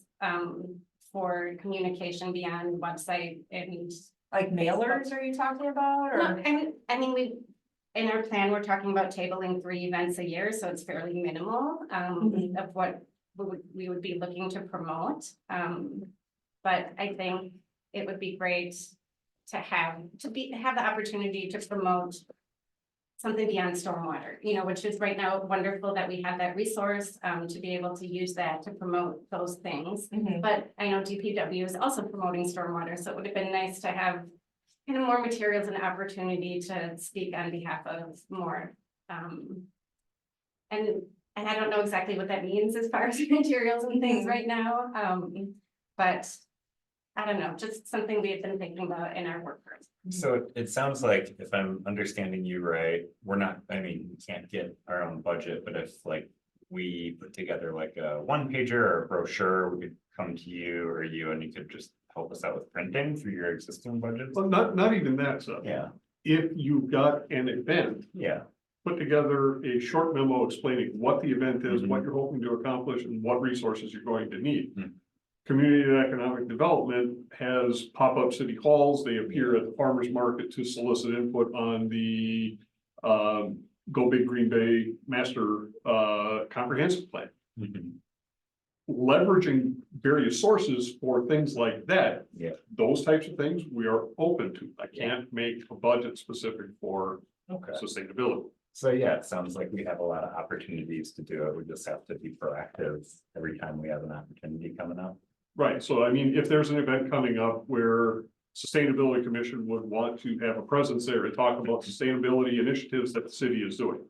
for communication beyond website and. Like mailers, are you talking about, or? No, I mean, in our plan, we're talking about tabling 3 events a year, so it's fairly minimal, of what we would be looking to promote. But I think it would be great to have the opportunity to promote something beyond stormwater, which is right now wonderful that we have that resource, to be able to use that to promote those things. But I know DPW is also promoting stormwater, so it would have been nice to have kind of more materials and opportunity to speak on behalf of more. And I don't know exactly what that means as far as materials and things right now. But I don't know, just something we have been thinking about in our work group. So it sounds like, if I'm understanding you right, we can't get our own budget, but if like we put together like a 1-pager or a brochure, we could come to you and you could just help us out with printing through your existing budgets. Well, not even that, so. Yeah, If you've got an event, yeah, put together a short memo explaining what the event is, what you're hoping to accomplish, and what resources you're going to need. Community and Economic Development has pop-up city halls. They appear at the farmer's market to solicit input on the Go Big Green Bay Master Comprehensive Plan. Leveraging various sources for things like that. Yeah. Those types of things we are open to. I can't make a budget specific for okay. sustainability. So yeah, it sounds like we have a lot of opportunities to do it. We just have to be proactive every time we have an opportunity coming up. Right, so I mean, if there's an event coming up where Sustainability Commission would want to have a presence there to talk about sustainability initiatives that the city is doing.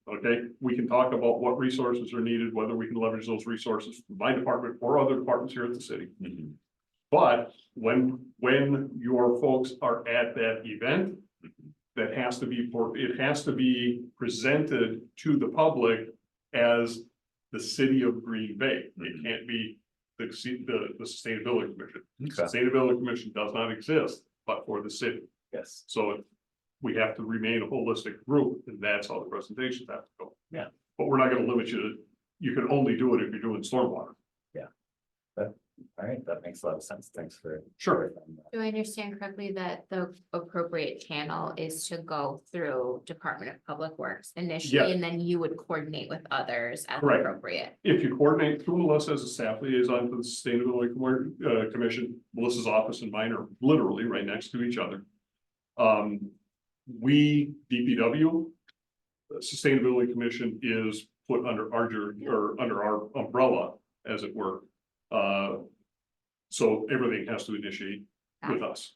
Okay, we can talk about what resources are needed, whether we can leverage those resources from my department or other departments here at the city. But when your folks are at that event, it has to be presented to the public as the city of Green Bay. It can't be the Sustainability Commission. Sustainability Commission does not exist but for the city. Yes. So we have to remain a holistic group, and that's how the presentations have to go. Yeah. But we're not gonna limit you can only do it if you're doing stormwater. All right, that makes a lot of sense. Thanks for. Sure. Do I understand correctly that the appropriate channel is to go through Department of Public Works initially, Yeah. and then you would coordinate with others as Correct. appropriate? If you coordinate through Melissa as a staff liaison to the Sustainability Commission, Melissa's office and mine are literally right next to each other. DPW, Sustainability Commission is put under our umbrella, as it were. So everything has to initiate with us.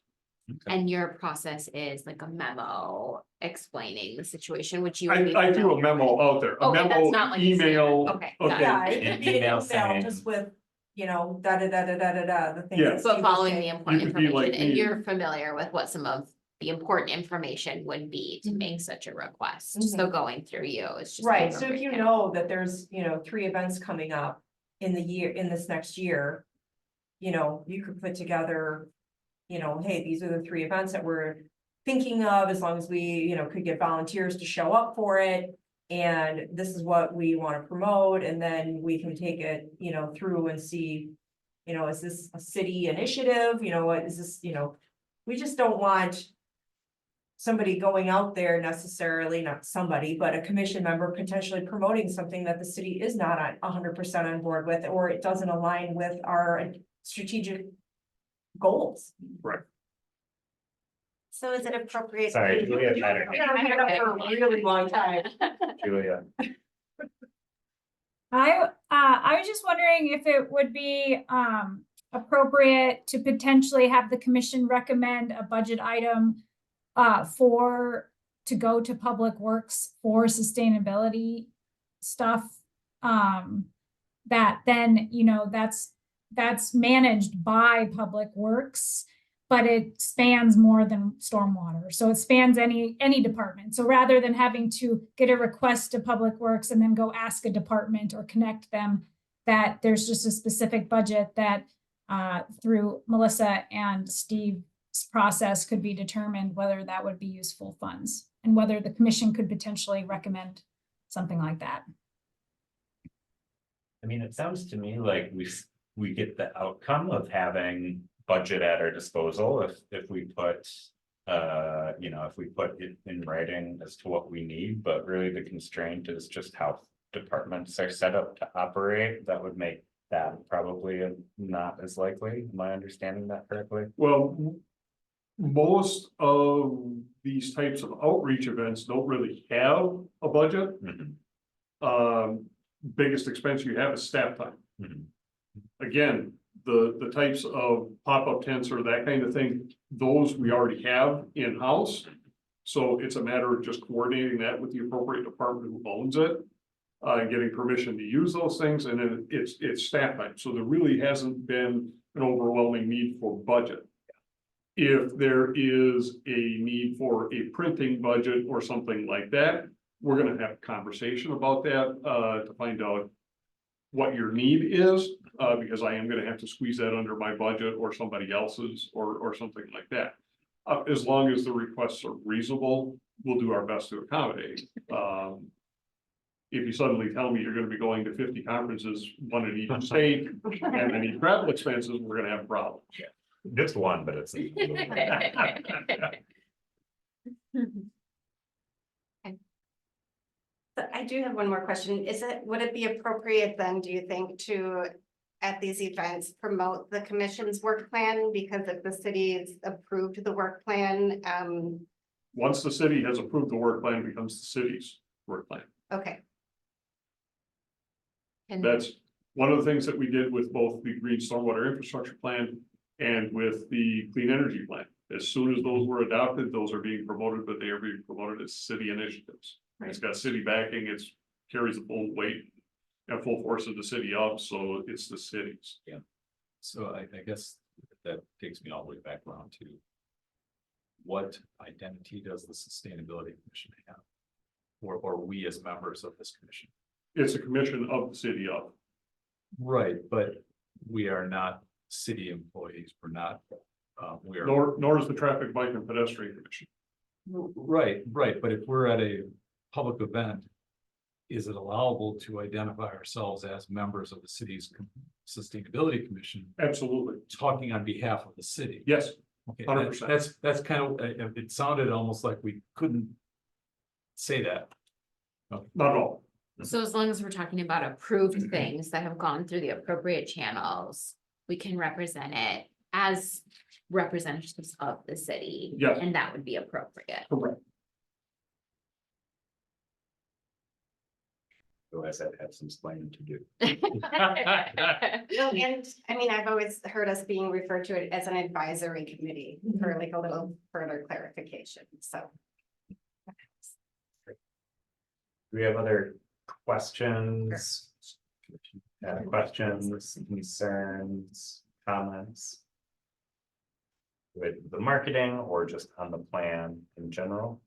And your process is like a memo explaining the situation, which you. I threw a memo out there, a Okay, that's not memo, like you said. email. Okay, got it. Yeah, An it could be an email email saying- just with, the things. Yeah. that So Steve was following the saying. important You could be like information, and me. you're familiar with what some of the important information would be to make such a request. So going through you is just. the Right, so if appropriate you channel. know that there's, 3 events coming up in this next year. You could put together, hey, these are the 3 events that we're thinking of, as long as we, could get volunteers to show up for it. And this is what we want to promote, and then we can take it, through and see, is this a city initiative, what is this, we just don't want somebody going out there necessarily, not somebody, but a commission member potentially promoting something that the city is not 100% on board with, or it doesn't align with our strategic goals. Right. So is it appropriate? Sorry, Julia had her We've been here for a really long time. Julia. I was just wondering if it would be appropriate to potentially have the commission recommend a budget item to go to Public Works for sustainability stuff. That then, that's managed by Public Works. but it spans more than stormwater. So it spans any department. So rather than having to get a request to Public Works and then go ask a department or connect them, that there's just a specific budget that through Melissa and Steve's process could be determined whether that would be useful funds and whether the commission could potentially recommend something like that. I mean, it sounds to me like we get the outcome of having budget at our disposal if we put. You know, if we put it in writing as to what we need, but really the constraint is just how departments are set up to operate. That would make that probably not as likely. Am I understanding that correctly? Well, most of these types of outreach events don't really have a budget. Biggest expense you have is staff time. Again, the types of pop-up tents or that kind of thing, those we already have in-house. So it's a matter of just coordinating that with the appropriate department who owns it. And getting permission to use those things, and then it's staff time, so there really hasn't been an overwhelming need for budget. If there is a need for a printing budget or something like that, we're gonna have a conversation about that, to find out what your need is, because I am gonna have to squeeze that under my budget or somebody else's or something like that. As long as the requests are reasonable, we'll do our best to accommodate. If you suddenly tell me you're gonna be going to 50 conferences, one in each state, and any travel expenses, we're gonna have a problem. Just one, but it's. But I do have one more question. Would it be appropriate then, do you think, to, at these events, promote the commission's work plan? Because if the city's approved the work plan, Once the city has approved the work plan, it becomes the city's work plan. okay, And That's one of the things that we did with both the Green Stormwater Infrastructure Plan and with the Clean Energy Plan. As soon as those were adopted, those are being promoted, but they are being promoted as city initiatives. It's got city backing, it's carries the full weight and full force of the city up, so it's the cities. So I guess that takes me all the way back around to what identity does the Sustainability Commission have? Or we as members of this commission? It's a commission of the city of. Right, but we are not city employees, we're not, we are. Nor is the Traffic, Bike and Pedestrian Commission. Right, but if we're at a public event, is it allowable to identify ourselves as members of the city's Sustainability Commission, Absolutely. talking on behalf of the city? Yes, Okay, 100%. that's kind of, it sounded almost like we couldn't say that. not at all. so as long as we're talking about approved things that have gone through the appropriate channels, we can represent it as representatives of the city. Yes. And that would be appropriate. Correct. Otherwise, I'd have some explaining to do. No, and I mean, I've always heard us being referred to it as an advisory committee for like a little further clarification, so. Do we have other questions? Questions, concerns, comments? With the marketing or just on the plan in general?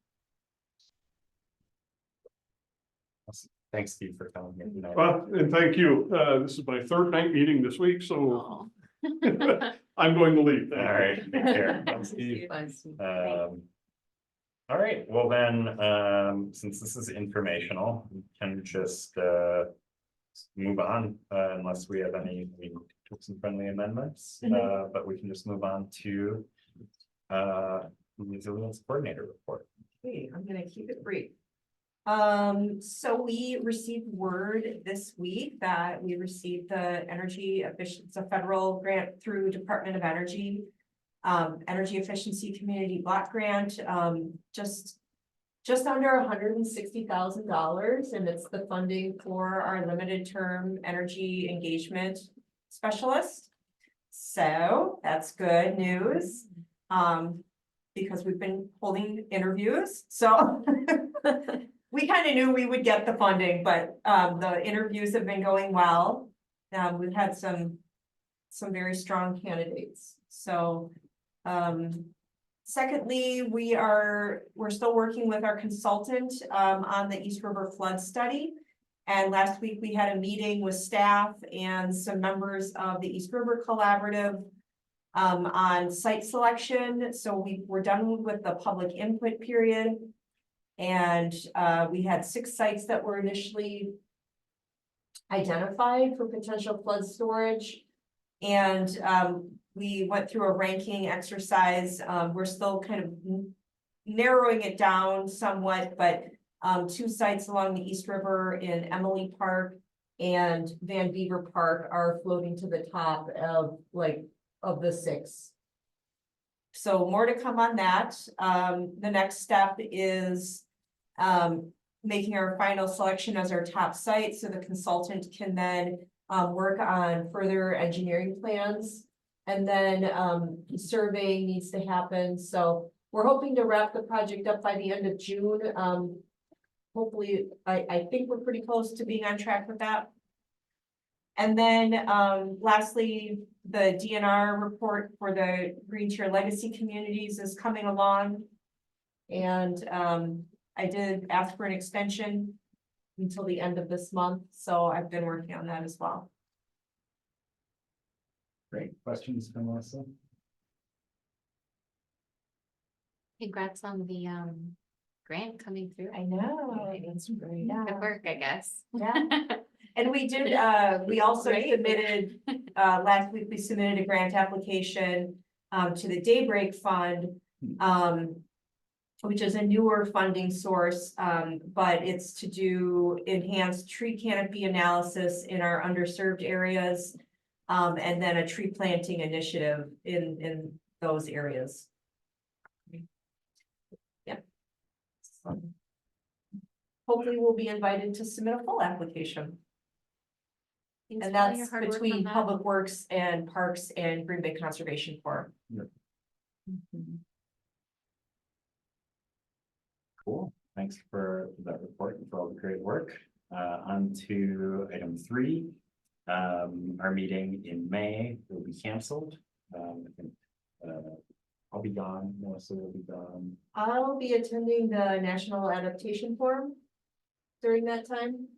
Thanks, Steve, for coming here tonight. Well, and thank you. This is my third night meeting this week, so Oh. I'm going to leave. All right, take care. Thanks, Steve. All right, well then, since this is informational, we can just move on, unless we have any tweaks and friendly amendments, but we can just move on to resilience coordinator report. Okay, I'm gonna keep it brief. So we received word this week that we received the energy efficiency, it's a federal grant through Department of Energy. Energy Efficiency Community Block Grant, just under $160,000, and it's the funding for our limited term energy engagement specialist. So that's good news. Because we've been holding interviews, so we kind of knew we would get the funding, but the interviews have been going well. We've had some very strong candidates, so Secondly, we're still working with our consultant, on the East River flood study. And last week we had a meeting with staff and some members of the East River Collaborative on site selection. So we're done with the public input period. And we had 6 sites that were initially identified for potential flood storage. And we went through a ranking exercise. We're still kind of narrowing it down somewhat, but 2 sites along the East River in Emily Park and Van Beaver Park are floating to the top of the 6. So more to come on that. The next step is making our final selection as our top site, so the consultant can then work on further engineering plans. And then surveying needs to happen, so we're hoping to wrap the project up by the end of June. Hopefully, I think we're pretty close to being on track with that. And then lastly, the DNR report for the Green Tier Legacy Communities is coming along. And I did ask for an extension until the end of this month, so I've been working on that as well. Great, questions from Melissa? Congrats on the grant coming through. I know, it's great. Good work, I guess. Yeah. And we did, we also submitted, last week, we submitted a grant application to the Daybreak Fund, which is a newer funding source, but it's to do enhanced tree canopy analysis in our underserved areas, and then a tree planting initiative in those areas. Yeah. So hopefully we'll be invited to submit a full application. Thanks And for all your that's hard work on between that. Public Works and Parks and Green Bay Conservation Corps. Cool, thanks for that report and for all the great work. On to item 3. Our meeting in May will be canceled. I think I'll be gone, Melissa will be gone. I'll be attending the National Adaptation Forum during that time.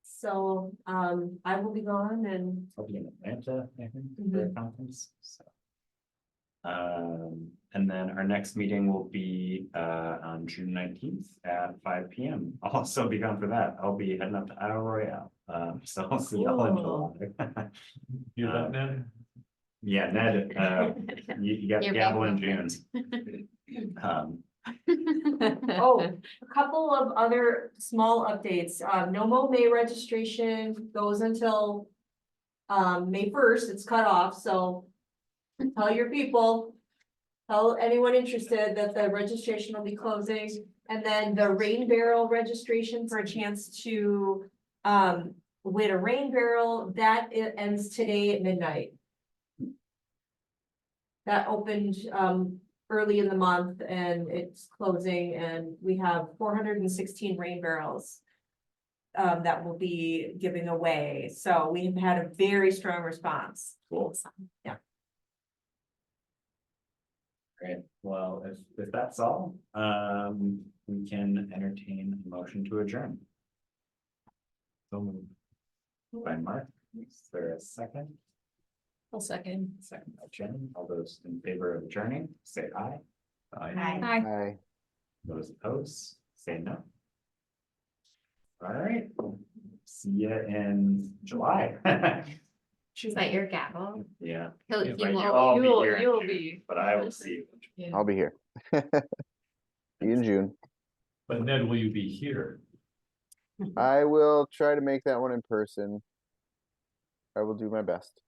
So, I will be gone and, I'll be in Atlanta, I think, for a conference, so. And then our next meeting will be on June 19th at 5 p.m. I'll also be gone for that. I'll be heading up to Isle Royale. So I'll see y'all in July. Hear that, Ned? Yeah, Ned, you got the Your gavel big in June. moment. oh, a couple of other small updates. NOMO May registration goes until May 1st. It's cut off, so tell your people, tell anyone interested that the registration will be closing. And then the rain barrel registration for a chance to win a rain barrel, that it ends today at midnight. That opened early in the month and it's closing, and we have 416 rain barrels that will be giving away. So we have had a very strong response. Cool. Yeah. Great, well, if that's all, we can entertain a motion to adjourn. So moved by Mark, is there a second? I'll second. Second by Jen, all those in favor of adjourning, say aye. Aye. Hi. Hi. Those opposed, say no. All right, see you in July. Is that your gavel? Yeah, He'll, Yeah, he but won't. you'll all be You'll- here in you'll June, be- but I will see you. I'll be here. See you in June. But Ned, will you be here? I will try to make that one in person. I will do my best.